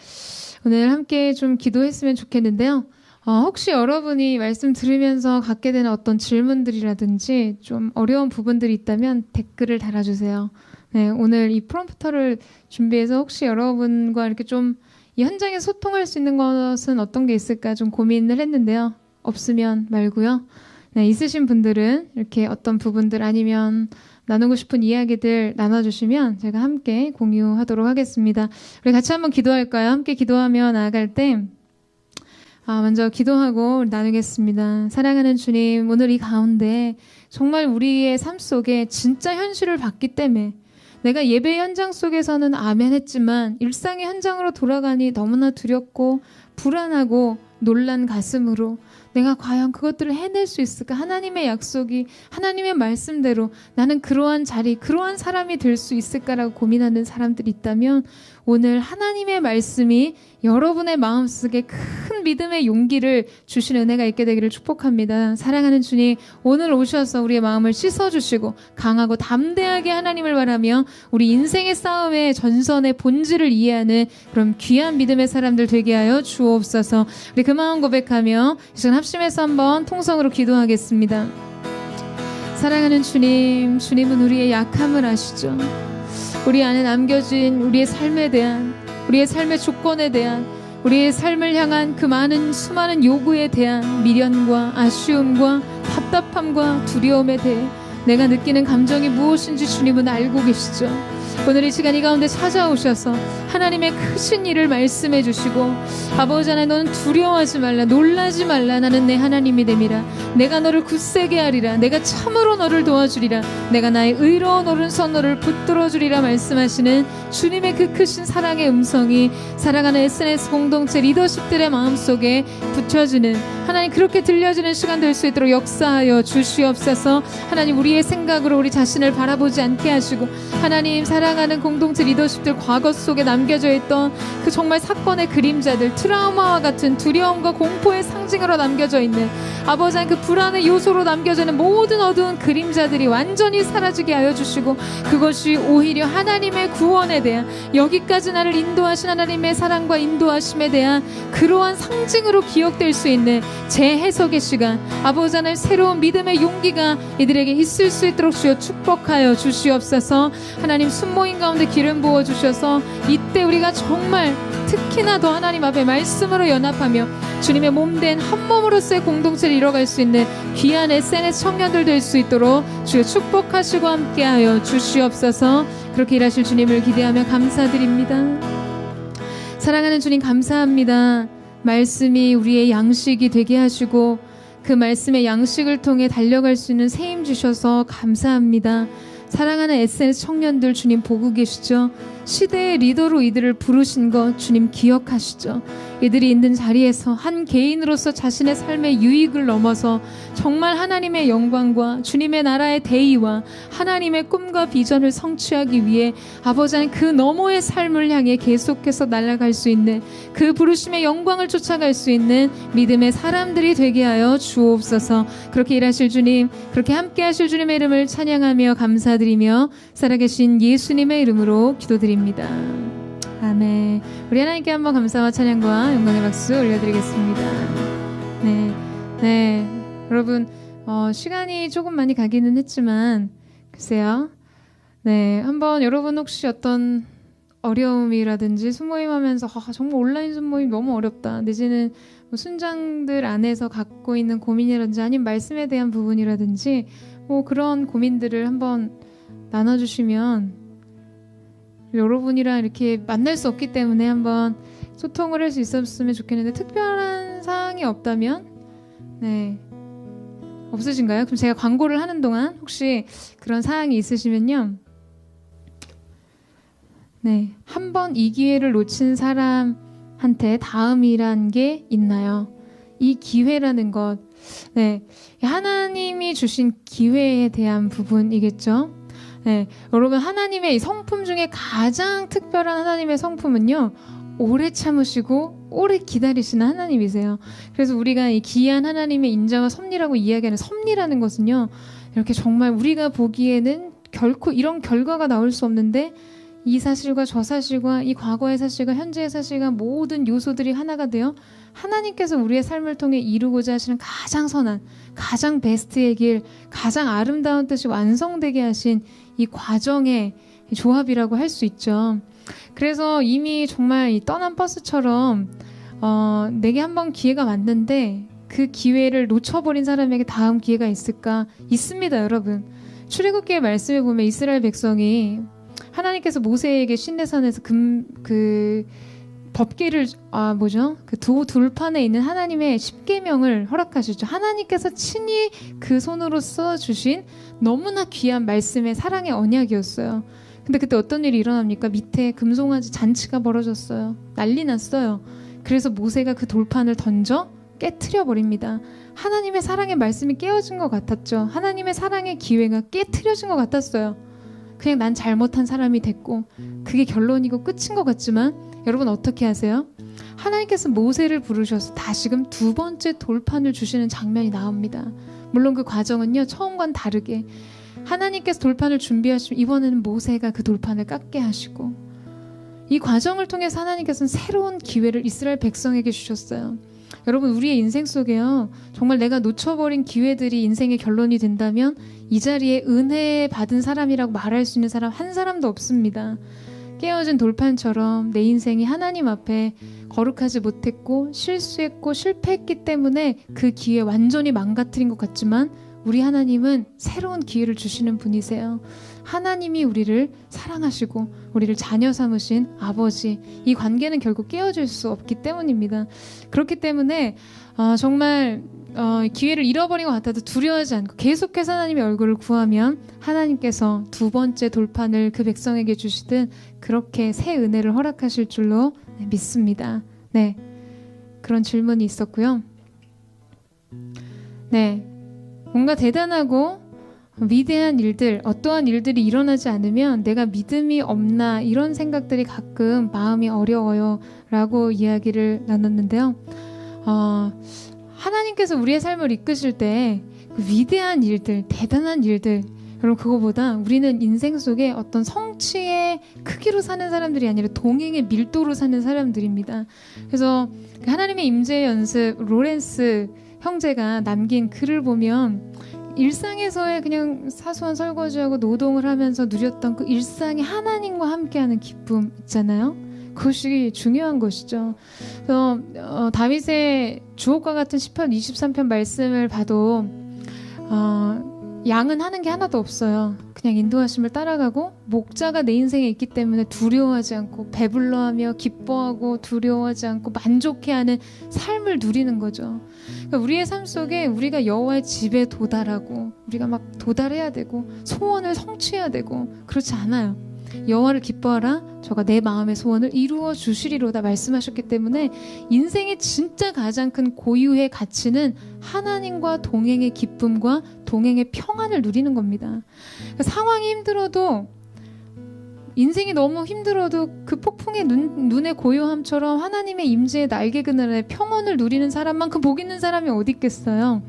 [SPEAKER 1] 오늘 함께 좀 기도했으면 좋겠는데요. 혹시 여러분이 말씀 들으면서 갖게 되는 어떤 질문들이라든지 좀 어려운 부분들이 있다면 댓글을 달아주세요. 네, 오늘 이 프롬프터를 준비해서 혹시 여러분과 이렇게 좀 이 현장에서 소통할 수 있는 것은 어떤 게 있을까 좀 고민을 했는데요. 없으면 말고요. 네, 있으신 분들은 이렇게 어떤 부분들 아니면 나누고 싶은 이야기들 나눠주시면 제가 함께 공유하도록 하겠습니다. 우리 같이 한번 기도할까요? 함께 기도하며 나아갈 때 먼저 기도하고 나누겠습니다. 사랑하는 주님, 오늘 이 가운데 정말 우리의 삶 속에 진짜 현실을 봤기 때문에 내가 예배 현장 속에서는 아멘 했지만 일상의 현장으로 돌아가니 너무나 두렵고 불안하고 놀란 가슴으로 내가 과연 그것들을 해낼 수 있을까? 하나님의 약속이 하나님의 말씀대로 나는 그러한 자리, 그러한 사람이 될 수 있을까라고 고민하는 사람들이 있다면 오늘 하나님의 말씀이 여러분의 마음속에 큰 믿음의 용기를 주신 은혜가 있게 되기를 축복합니다. 사랑하는 주님, 오늘 오셔서 우리의 마음을 씻어주시고 강하고 담대하게 하나님을 바라며 우리 인생의 싸움의 전선의 본질을 이해하는 그런 귀한 믿음의 사람들 되게 하여 주옵소서. 우리 그 마음 고백하며 이 시간 합심해서 한번 통성으로 기도하겠습니다. 사랑하는 주님, 주님은 우리의 약함을 아시죠? 우리 안에 남겨진 우리의 삶에 대한, 우리의 삶의 조건에 대한, 우리의 삶을 향한 그 많은 수많은 요구에 대한 미련과 아쉬움과 답답함과 두려움에 대해 내가 느끼는 감정이 무엇인지 주님은 알고 계시죠. 오늘 이 시간 이 가운데 찾아오셔서 하나님의 크신 일을 말씀해 주시고 아버지 하나님, 너는 두려워하지 말라, 놀라지 말라. 나는 내 하나님이 됨이라. 내가 너를 굳세게 하리라. 내가 참으로 너를 도와주리라. 내가 나의 의로운 오른손 너를 붙들어 주리라 말씀하시는 주님의 그 크신 사랑의 음성이 사랑하는 SNS 공동체 리더십들의 마음속에 붙여지는, 하나님 그렇게 들려지는 시간 될 수 있도록 역사하여 주시옵소서. 하나님, 우리의 생각으로 우리 자신을 바라보지 않게 하시고 하나님, 사랑하는 공동체 리더십들 과거 속에 남겨져 있던 그 정말 사건의 그림자들, 트라우마와 같은 두려움과 공포의 상징으로 남겨져 있는 아버지 하나님, 그 불안의 요소로 남겨져 있는 모든 어두운 그림자들이 완전히 사라지게 하여 주시고 그것이 오히려 하나님의 구원에 대한, 여기까지 나를 인도하신 하나님의 사랑과 인도하심에 대한 그러한 상징으로 기억될 수 있는 재해석의 시간, 아버지 하나님 새로운 믿음의 용기가 이들에게 있을 수 있도록 주여 축복하여 주시옵소서. 하나님, 순모임 가운데 기름 부어주셔서 이때 우리가 정말 특히나 더 하나님 앞에 말씀으로 연합하며 주님의 몸된 한 몸으로서의 공동체를 이뤄갈 수 있는 귀한 SNS 청년들 될 수 있도록 주여 축복하시고 함께하여 주시옵소서. 그렇게 일하실 주님을 기대하며 감사드립니다. 사랑하는 주님, 감사합니다. 말씀이 우리의 양식이 되게 하시고 그 말씀의 양식을 통해 달려갈 수 있는 새 힘 주셔서 감사합니다. 사랑하는 SNS 청년들, 주님 보고 계시죠? 시대의 리더로 이들을 부르신 것 주님 기억하시죠? 이들이 있는 자리에서 한 개인으로서 자신의 삶의 유익을 넘어서 정말 하나님의 영광과 주님의 나라의 대의와 하나님의 꿈과 비전을 성취하기 위해 아버지 하나님, 그 너머의 삶을 향해 계속해서 날아갈 수 있는, 그 부르심의 영광을 쫓아갈 수 있는 믿음의 사람들이 되게 하여 주옵소서. 그렇게 일하실 주님, 그렇게 함께 하실 주님의 이름을 찬양하며 감사드리며 살아계신 예수님의 이름으로 기도드립니다. 아멘. 우리 하나님께 한번 감사와 찬양과 영광의 박수 올려드리겠습니다. 네. 여러분, 시간이 조금 많이 가기는 했지만 글쎄요. 네, 한번 여러분 혹시 어떤 어려움이라든지 순모임 하면서 정말 온라인 순모임 너무 어렵다, 내지는 뭐 순장들 안에서 갖고 있는 고민이라든지 아니면 말씀에 대한 부분이라든지 뭐 그런 고민들을 한번 나눠주시면, 여러분이랑 이렇게 만날 수 없기 때문에 한번 소통을 할 수 있었으면 좋겠는데 특별한 사항이 없다면, 네, 없으신가요? 그럼 제가 광고를 하는 동안 혹시 그런 사항이 있으시면요, 네, 한 번 이 기회를 놓친 사람한테 다음이란 게 있나요? 이 기회라는 것, 네, 하나님이 주신 기회에 대한 부분이겠죠. 네, 여러분, 하나님의 이 성품 중에 가장 특별한 하나님의 성품은요, 오래 참으시고 오래 기다리시는 하나님이세요. 그래서 우리가 이 귀한 하나님의 인자와 섭리라고 이야기하는 섭리라는 것은요, 이렇게 정말 우리가 보기에는 결코 이런 결과가 나올 수 없는데 이 사실과 저 사실과 이 과거의 사실과 현재의 사실과 모든 요소들이 하나가 되어 하나님께서 우리의 삶을 통해 이루고자 하시는 가장 선한, 가장 베스트의 길, 가장 아름다운 뜻이 완성되게 하신 이 과정의 조합이라고 할 수 있죠. 그래서 이미 정말 이 떠난 버스처럼 내게 한번 기회가 왔는데 그 기회를 놓쳐버린 사람에게 다음 기회가 있을까? 있습니다, 여러분. 출애굽기의 말씀에 보면 이스라엘 백성이 하나님께서 모세에게 시내산에서 법궤를 그 돌판에 있는 하나님의 십계명을 허락하시죠. 하나님께서 친히 그 손으로 써주신 너무나 귀한 말씀의 사랑의 언약이었어요. 근데 그때 어떤 일이 일어납니까? 밑에 금송아지 잔치가 벌어졌어요. 난리 났어요. 그래서 모세가 그 돌판을 던져 깨트려 버립니다. 하나님의 사랑의 말씀이 깨어진 것 같았죠. 하나님의 사랑의 기회가 깨트려진 것 같았어요. 그냥 난 잘못한 사람이 됐고 그게 결론이고 끝인 것 같지만 여러분 어떻게 하세요? 하나님께서 모세를 부르셔서 다시금 두 번째 돌판을 주시는 장면이 나옵니다. 물론 그 과정은요, 처음과는 다르게 하나님께서 돌판을 준비하시면 이번에는 모세가 그 돌판을 깎게 하시고, 이 과정을 통해서 하나님께서는 새로운 기회를 이스라엘 백성에게 주셨어요. 여러분, 우리의 인생 속에요, 정말 내가 놓쳐버린 기회들이 인생의 결론이 된다면 이 자리에 은혜 받은 사람이라고 말할 수 있는 사람 한 사람도 없습니다. 깨어진 돌판처럼 내 인생이 하나님 앞에 거룩하지 못했고 실수했고 실패했기 때문에 그 기회 완전히 망가뜨린 것 같지만 우리 하나님은 새로운 기회를 주시는 분이세요. 하나님이 우리를 사랑하시고 우리를 자녀 삼으신 아버지, 이 관계는 결국 깨어질 수 없기 때문입니다. 그렇기 때문에 정말 기회를 잃어버린 것 같아도 두려워하지 않고 계속해서 하나님의 얼굴을 구하면 하나님께서 두 번째 돌판을 그 백성에게 주시듯 그렇게 새 은혜를 허락하실 줄로 믿습니다. 네, 그런 질문이 있었고요. 네, 뭔가 대단하고 위대한 일들, 어떠한 일들이 일어나지 않으면 내가 믿음이 없나 이런 생각들이 가끔 마음이 어려워요 라고 이야기를 나눴는데요. 하나님께서 우리의 삶을 이끄실 때 그 위대한 일들, 대단한 일들, 여러분 그거보다 우리는 인생 속에 어떤 성취의 크기로 사는 사람들이 아니라 동행의 밀도로 사는 사람들입니다. 그래서 하나님의 임재 연습 로렌스 형제가 남긴 글을 보면 일상에서의 그냥 사소한 설거지하고 노동을 하면서 누렸던 그 일상의 하나님과 함께하는 기쁨 있잖아요. 그것이 중요한 것이죠. 그래서 다윗의 주옥과 같은 시편 23편 말씀을 봐도 양은 하는 게 하나도 없어요. 그냥 인도하심을 따라가고 목자가 내 인생에 있기 때문에 두려워하지 않고 배불러하며 기뻐하고 두려워하지 않고 만족해하는 삶을 누리는 거죠. 그러니까 우리의 삶 속에 우리가 여호와의 집에 도달하고 우리가 막 도달해야 되고 소원을 성취해야 되고 그렇지 않아요. 여호와를 기뻐하라 저가 내 마음의 소원을 이루어 주시리로다 말씀하셨기 때문에 인생의 진짜 가장 큰 고유의 가치는 하나님과 동행의 기쁨과 동행의 평안을 누리는 겁니다. 그러니까 상황이 힘들어도 인생이 너무 힘들어도 그 폭풍의 눈의 고요함처럼 하나님의 임재의 날개 그늘에 평온을 누리는 사람만큼 복 있는 사람이 어디 있겠어요.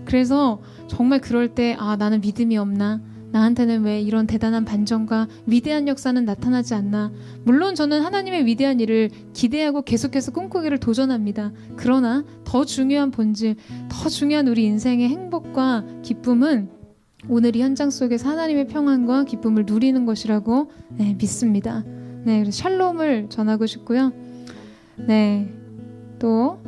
[SPEAKER 1] 그래서 정말 그럴 때 나는 믿음이 없나? 나한테는 왜 이런 대단한 반전과 위대한 역사는 나타나지 않나? 물론 저는 하나님의 위대한 일을 기대하고 계속해서 꿈꾸기를 도전합니다. 그러나 더 중요한 본질, 더 중요한 우리 인생의 행복과 기쁨은 오늘 이 현장 속에서 하나님의 평안과 기쁨을 누리는 것이라고 믿습니다. 네, 그래서 샬롬을 전하고 싶고요. 네, 또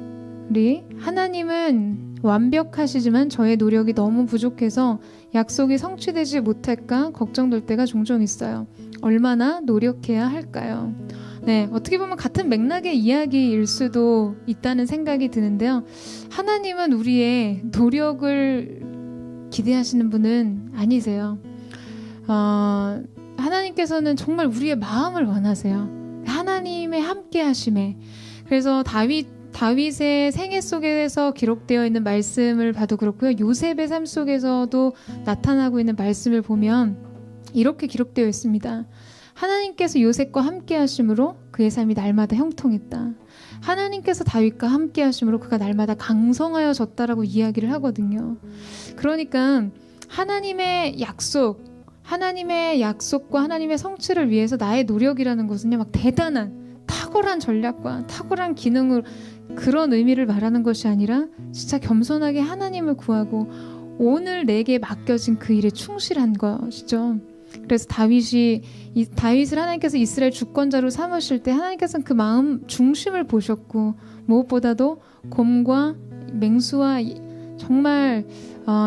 [SPEAKER 1] 우리 하나님은 완벽하시지만 저의 노력이 너무 부족해서 약속이 성취되지 못할까 걱정될 때가 종종 있어요. 얼마나 노력해야 할까요? 네, 어떻게 보면 같은 맥락의 이야기일 수도 있다는 생각이 드는데요. 하나님은 우리의 노력을 기대하시는 분은 아니세요. 하나님께서는 정말 우리의 마음을 원하세요. 하나님의 함께 하심에. 그래서 다윗의 생애 속에서 기록되어 있는 말씀을 봐도 그렇고요. 요셉의 삶 속에서도 나타나고 있는 말씀을 보면 이렇게 기록되어 있습니다. 하나님께서 요셉과 함께 하심으로 그의 삶이 날마다 형통했다. 하나님께서 다윗과 함께 하심으로 그가 날마다 강성하여졌다라고 이야기를 하거든요. 그러니까 하나님의 약속과 하나님의 성취를 위해서 나의 노력이라는 것은요, 막 대단한 탁월한 전략과 탁월한 기능을 그런 의미를 말하는 것이 아니라 진짜 겸손하게 하나님을 구하고 오늘 내게 맡겨진 그 일에 충실한 것이죠. 그래서 다윗을 하나님께서 이스라엘 주권자로 삼으실 때 하나님께서는 그 마음 중심을 보셨고 무엇보다도 곰과 맹수와 정말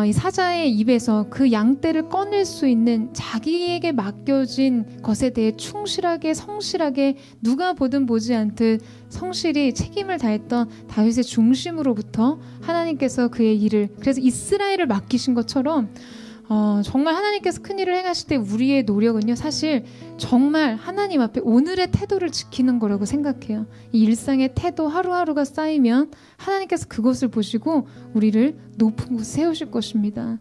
[SPEAKER 1] 이 사자의 입에서 그 양떼를 꺼낼 수 있는 자기에게 맡겨진 것에 대해 충실하게 성실하게 누가 보든 보지 않듯 성실히 책임을 다했던 다윗의 중심으로부터 하나님께서 그의 일을, 그래서 이스라엘을 맡기신 것처럼 정말 하나님께서 큰 일을 행하실 때 우리의 노력은요, 사실 정말 하나님 앞에 오늘의 태도를 지키는 거라고 생각해요. 이 일상의 태도 하루하루가 쌓이면 하나님께서 그것을 보시고 우리를 높은 곳에 세우실 것입니다.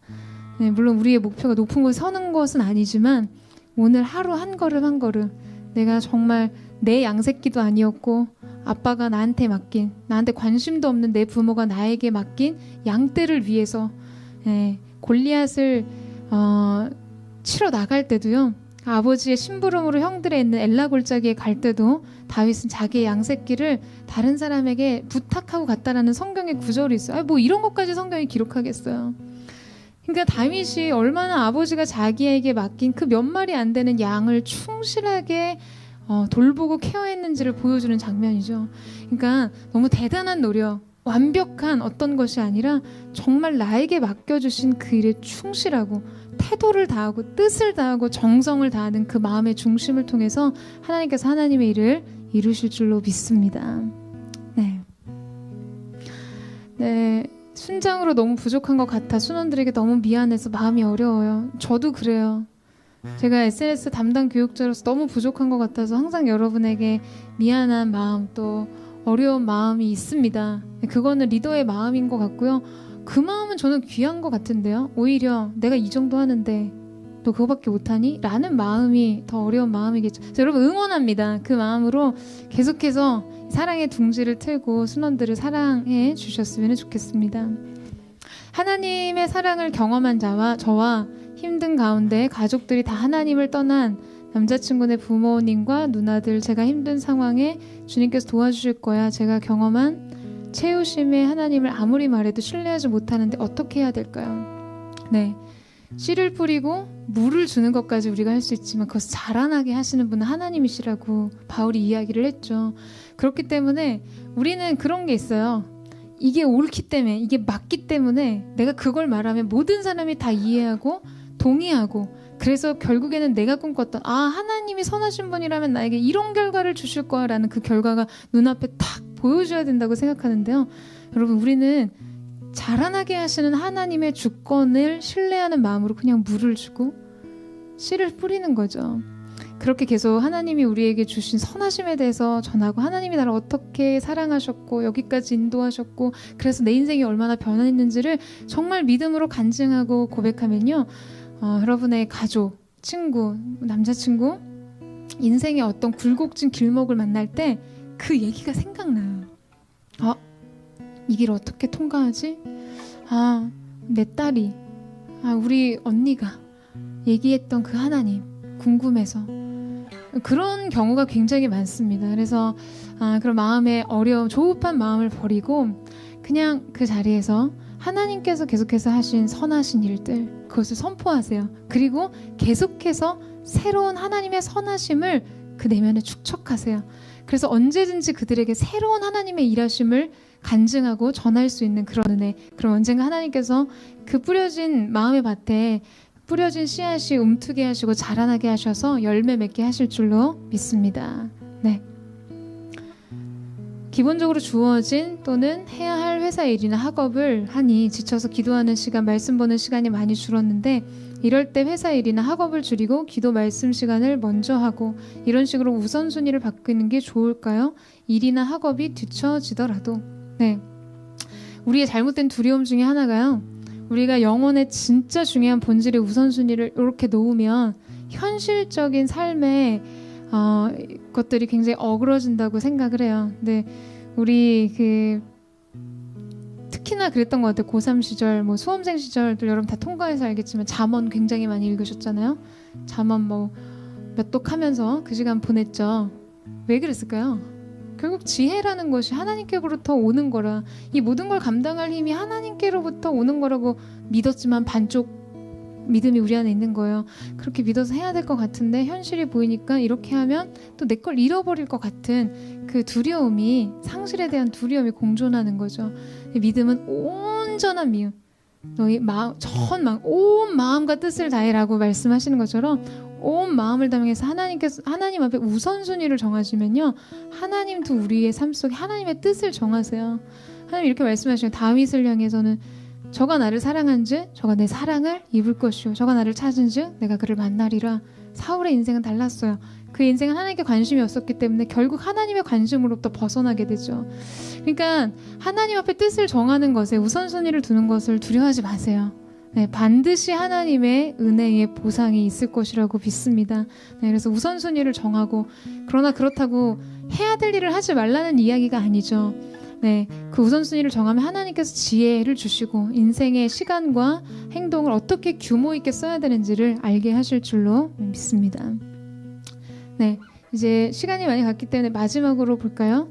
[SPEAKER 1] 네, 물론 우리의 목표가 높은 곳에 서는 것은 아니지만 오늘 하루 한 걸음 한 걸음 내가 정말 내 양새끼도 아니었고 아빠가 나한테 맡긴, 나한테 관심도 없는 내 부모가 나에게 맡긴 양떼를 위해서 골리앗을 치러 나갈 때도요, 아버지의 심부름으로 형들에 있는 엘라 골짜기에 갈 때도 다윗은 자기의 양새끼를 다른 사람에게 부탁하고 갔다라는 성경의 구절이 있어요. 뭐 이런 것까지 성경이 기록하겠어요. 그러니까 다윗이 얼마나 아버지가 자기에게 맡긴 그 몇 마리 안 되는 양을 충실하게 돌보고 케어했는지를 보여주는 장면이죠. 그러니까 너무 대단한 노력, 완벽한 어떤 것이 아니라 정말 나에게 맡겨주신 그 일에 충실하고 태도를 다하고 뜻을 다하고 정성을 다하는 그 마음의 중심을 통해서 하나님께서 하나님의 일을 이루실 줄로 믿습니다. 네, 순장으로 너무 부족한 것 같아 순원들에게 너무 미안해서 마음이 어려워요. 저도 그래요. 제가 SNS 담당 교육자로서 너무 부족한 것 같아서 항상 여러분에게 미안한 마음 또 어려운 마음이 있습니다. 그거는 리더의 마음인 것 같고요. 그 마음은 저는 귀한 것 같은데요. 오히려 내가 이 정도 하는데 너 그거밖에 못하니? 라는 마음이 더 어려운 마음이겠죠. 그래서 여러분 응원합니다. 그 마음으로 계속해서 사랑의 둥지를 틀고 순원들을 사랑해 주셨으면 좋겠습니다. 하나님의 사랑을 경험한 저와 힘든 가운데 가족들이 다 하나님을 떠난 남자친구네 부모님과 누나들, 제가 힘든 상황에 주님께서 도와주실 거야, 제가 경험한 채우심의 하나님을 아무리 말해도 신뢰하지 못하는데 어떻게 해야 될까요? 네, 씨를 뿌리고 물을 주는 것까지 우리가 할 수 있지만 그것을 자라나게 하시는 분은 하나님이시라고 바울이 이야기를 했죠. 그렇기 때문에 우리는 그런 게 있어요. 이게 옳기 때문에, 이게 맞기 때문에 내가 그걸 말하면 모든 사람이 다 이해하고 동의하고, 그래서 결국에는 내가 꿈꿨던 하나님이 선하신 분이라면 나에게 이런 결과를 주실 거야 라는 그 결과가 눈앞에 탁 보여줘야 된다고 생각하는데요. 여러분, 우리는 자라나게 하시는 하나님의 주권을 신뢰하는 마음으로 그냥 물을 주고 씨를 뿌리는 거죠. 그렇게 계속 하나님이 우리에게 주신 선하심에 대해서 전하고, 하나님이 나를 어떻게 사랑하셨고 여기까지 인도하셨고 그래서 내 인생이 얼마나 변화했는지를 정말 믿음으로 간증하고 고백하면요, 여러분의 가족, 친구, 남자친구, 인생의 어떤 굴곡진 길목을 만날 때 그 얘기가 생각나요. 이 길 어떻게 통과하지? 내 딸이, 우리 언니가 얘기했던 그 하나님 궁금해서, 그런 경우가 굉장히 많습니다. 그래서 그런 마음의 어려움, 조급한 마음을 버리고 그냥 그 자리에서 하나님께서 계속해서 하신 선하신 일들, 그것을 선포하세요. 그리고 계속해서 새로운 하나님의 선하심을 그 내면에 축적하세요. 그래서 언제든지 그들에게 새로운 하나님의 일하심을 간증하고 전할 수 있는 그런 은혜, 그럼 언젠가 하나님께서 그 뿌려진 마음의 밭에 뿌려진 씨앗이 움트게 하시고 자라나게 하셔서 열매 맺게 하실 줄로 믿습니다. 네. 기본적으로 주어진 또는 해야 할 회사 일이나 학업을 하니 지쳐서 기도하는 시간, 말씀 보는 시간이 많이 줄었는데, 이럴 때 회사 일이나 학업을 줄이고 기도 말씀 시간을 먼저 하고 이런 식으로 우선순위를 바꾸는 게 좋을까요? 일이나 학업이 뒤처지더라도. 네, 우리의 잘못된 두려움 중에 하나가요, 우리가 영혼의 진짜 중요한 본질의 우선순위를 이렇게 놓으면 현실적인 삶의 것들이 굉장히 어그러진다고 생각을 해요. 근데 우리 특히나 그랬던 것 같아요. 고3 시절, 수험생 시절도 여러분 다 통과해서 알겠지만 잠언 굉장히 많이 읽으셨잖아요. 잠언 몇 독 하면서 그 시간 보냈죠. 왜 그랬을까요? 결국 지혜라는 것이 하나님께로부터 오는 거라, 이 모든 걸 감당할 힘이 하나님께로부터 오는 거라고 믿었지만 반쪽 믿음이 우리 안에 있는 거예요. 그렇게 믿어서 해야 될 것 같은데 현실이 보이니까 이렇게 하면 또 내 걸 잃어버릴 것 같은 그 두려움이, 상실에 대한 두려움이 공존하는 거죠. 믿음은 온전한 미움, 너희 마음, 온 마음과 뜻을 다해라고 말씀하시는 것처럼 온 마음을 다해서 하나님 앞에 우선순위를 정하시면요, 하나님도 우리의 삶 속에 하나님의 뜻을 정하세요. 하나님 이렇게 말씀하시면, 다윗을 향해서는 저가 나를 사랑한즉 저가 내 사랑을 입을 것이요 저가 나를 찾은즉 내가 그를 만나리라. 사울의 인생은 달랐어요. 그 인생은 하나님께 관심이 없었기 때문에 결국 하나님의 관심으로부터 벗어나게 되죠. 그러니까 하나님 앞에 뜻을 정하는 것에 우선순위를 두는 것을 두려워하지 마세요. 네, 반드시 하나님의 은혜의 보상이 있을 것이라고 믿습니다. 네, 그래서 우선순위를 정하고, 그러나 그렇다고 해야 될 일을 하지 말라는 이야기가 아니죠. 네, 그 우선순위를 정하면 하나님께서 지혜를 주시고 인생의 시간과 행동을 어떻게 규모 있게 써야 되는지를 알게 하실 줄로 믿습니다. 네, 이제 시간이 많이 갔기 때문에 마지막으로 볼까요?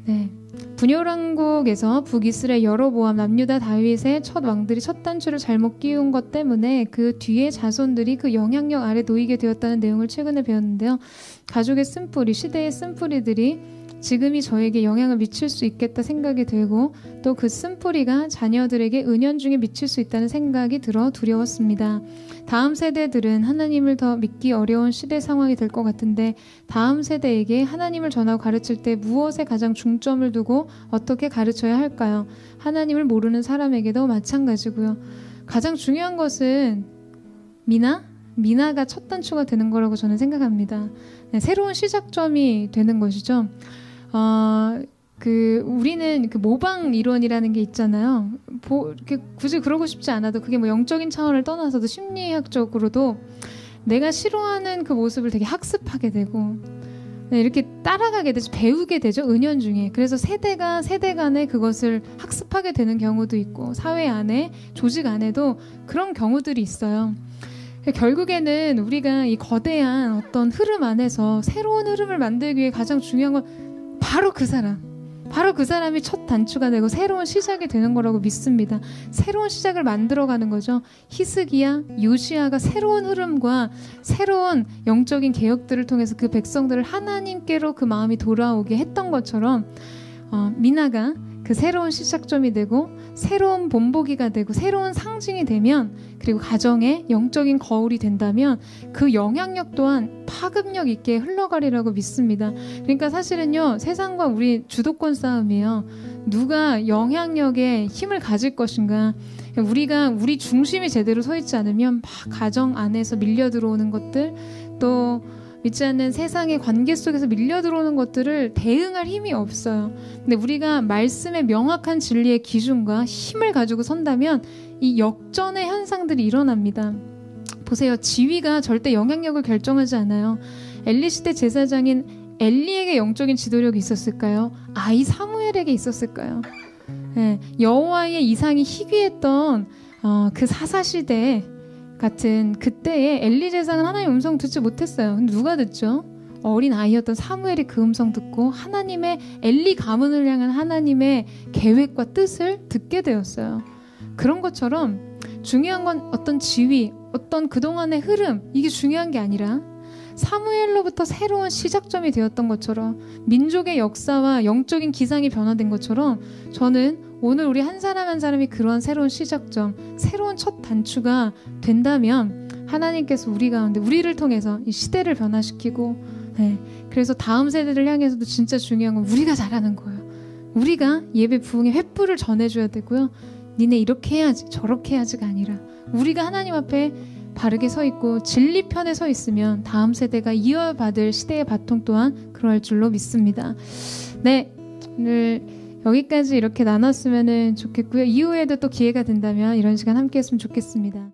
[SPEAKER 1] 네, 분열왕국에서 북이스라엘 여로보암 남유다 다윗의 첫 왕들이 첫 단추를 잘못 끼운 것 때문에 그 뒤에 자손들이 그 영향력 아래 놓이게 되었다는 내용을 최근에 배웠는데요. 가족의 쓴뿌리, 시대의 쓴뿌리들이 지금이 저에게 영향을 미칠 수 있겠다 생각이 들고, 또 그 쓴뿌리가 자녀들에게 은연중에 미칠 수 있다는 생각이 들어 두려웠습니다. 다음 세대들은 하나님을 더 믿기 어려운 시대 상황이 될 것 같은데, 다음 세대에게 하나님을 전하고 가르칠 때 무엇에 가장 중점을 두고 어떻게 가르쳐야 할까요? 하나님을 모르는 사람에게도 마찬가지고요. 가장 중요한 것은 미나가 첫 단추가 되는 거라고 저는 생각합니다. 네, 새로운 시작점이 되는 것이죠. 우리는 그 모방 이론이라는 게 있잖아요. 이렇게 굳이 그러고 싶지 않아도, 그게 뭐 영적인 차원을 떠나서도 심리학적으로도 내가 싫어하는 그 모습을 되게 학습하게 되고, 네, 이렇게 따라가게 되죠. 배우게 되죠. 은연중에. 그래서 세대가 세대 간에 그것을 학습하게 되는 경우도 있고, 사회 안에, 조직 안에도 그런 경우들이 있어요. 결국에는 우리가 이 거대한 어떤 흐름 안에서 새로운 흐름을 만들기 위해 가장 중요한 건 바로 그 사람이 첫 단추가 되고 새로운 시작이 되는 거라고 믿습니다. 새로운 시작을 만들어가는 거죠. 히스기야, 요시야가 새로운 흐름과 새로운 영적인 개혁들을 통해서 그 백성들을 하나님께로 그 마음이 돌아오게 했던 것처럼, 미나가 그 새로운 시작점이 되고 새로운 본보기가 되고 새로운 상징이 되면, 그리고 가정의 영적인 거울이 된다면 그 영향력 또한 파급력 있게 흘러가리라고 믿습니다. 그러니까 사실은요, 세상과 우리 주도권 싸움이에요. 누가 영향력에 힘을 가질 것인가. 우리 중심이 제대로 서 있지 않으면 막 가정 안에서 밀려 들어오는 것들, 또 믿지 않는 세상의 관계 속에서 밀려 들어오는 것들을 대응할 힘이 없어요. 근데 우리가 말씀의 명확한 진리의 기준과 힘을 가지고 선다면 이 역전의 현상들이 일어납니다. 보세요. 지위가 절대 영향력을 결정하지 않아요. 엘리 시대 제사장인 엘리에게 영적인 지도력이 있었을까요? 아이 사무엘에게 있었을까요? 네, 여호와의 이상이 희귀했던 그 사사시대 같은 그때에 엘리 제사장은 하나님의 음성 듣지 못했어요. 근데 누가 듣죠? 어린 아이였던 사무엘이 그 음성 듣고 하나님의, 엘리 가문을 향한 하나님의 계획과 뜻을 듣게 되었어요. 그런 것처럼 중요한 건 어떤 지위, 어떤 그동안의 흐름, 이게 중요한 게 아니라 사무엘로부터 새로운 시작점이 되었던 것처럼, 민족의 역사와 영적인 기상이 변화된 것처럼, 저는 오늘 우리 한 사람 한 사람이 그러한 새로운 시작점, 새로운 첫 단추가 된다면 하나님께서 우리 가운데, 우리를 통해서 이 시대를 변화시키고, 네, 그래서 다음 세대를 향해서도 진짜 중요한 건 우리가 잘하는 거예요. 우리가 예배 부흥의 횃불을 전해줘야 되고요. 니네 이렇게 해야지 저렇게 해야지가 아니라 우리가 하나님 앞에 바르게 서 있고 진리 편에 서 있으면 다음 세대가 이어받을 시대의 바통 또한 그럴 줄로 믿습니다. 네, 오늘 여기까지 이렇게 나눴으면 좋겠고요. 이후에도 또 기회가 된다면 이런 시간 함께 했으면 좋겠습니다.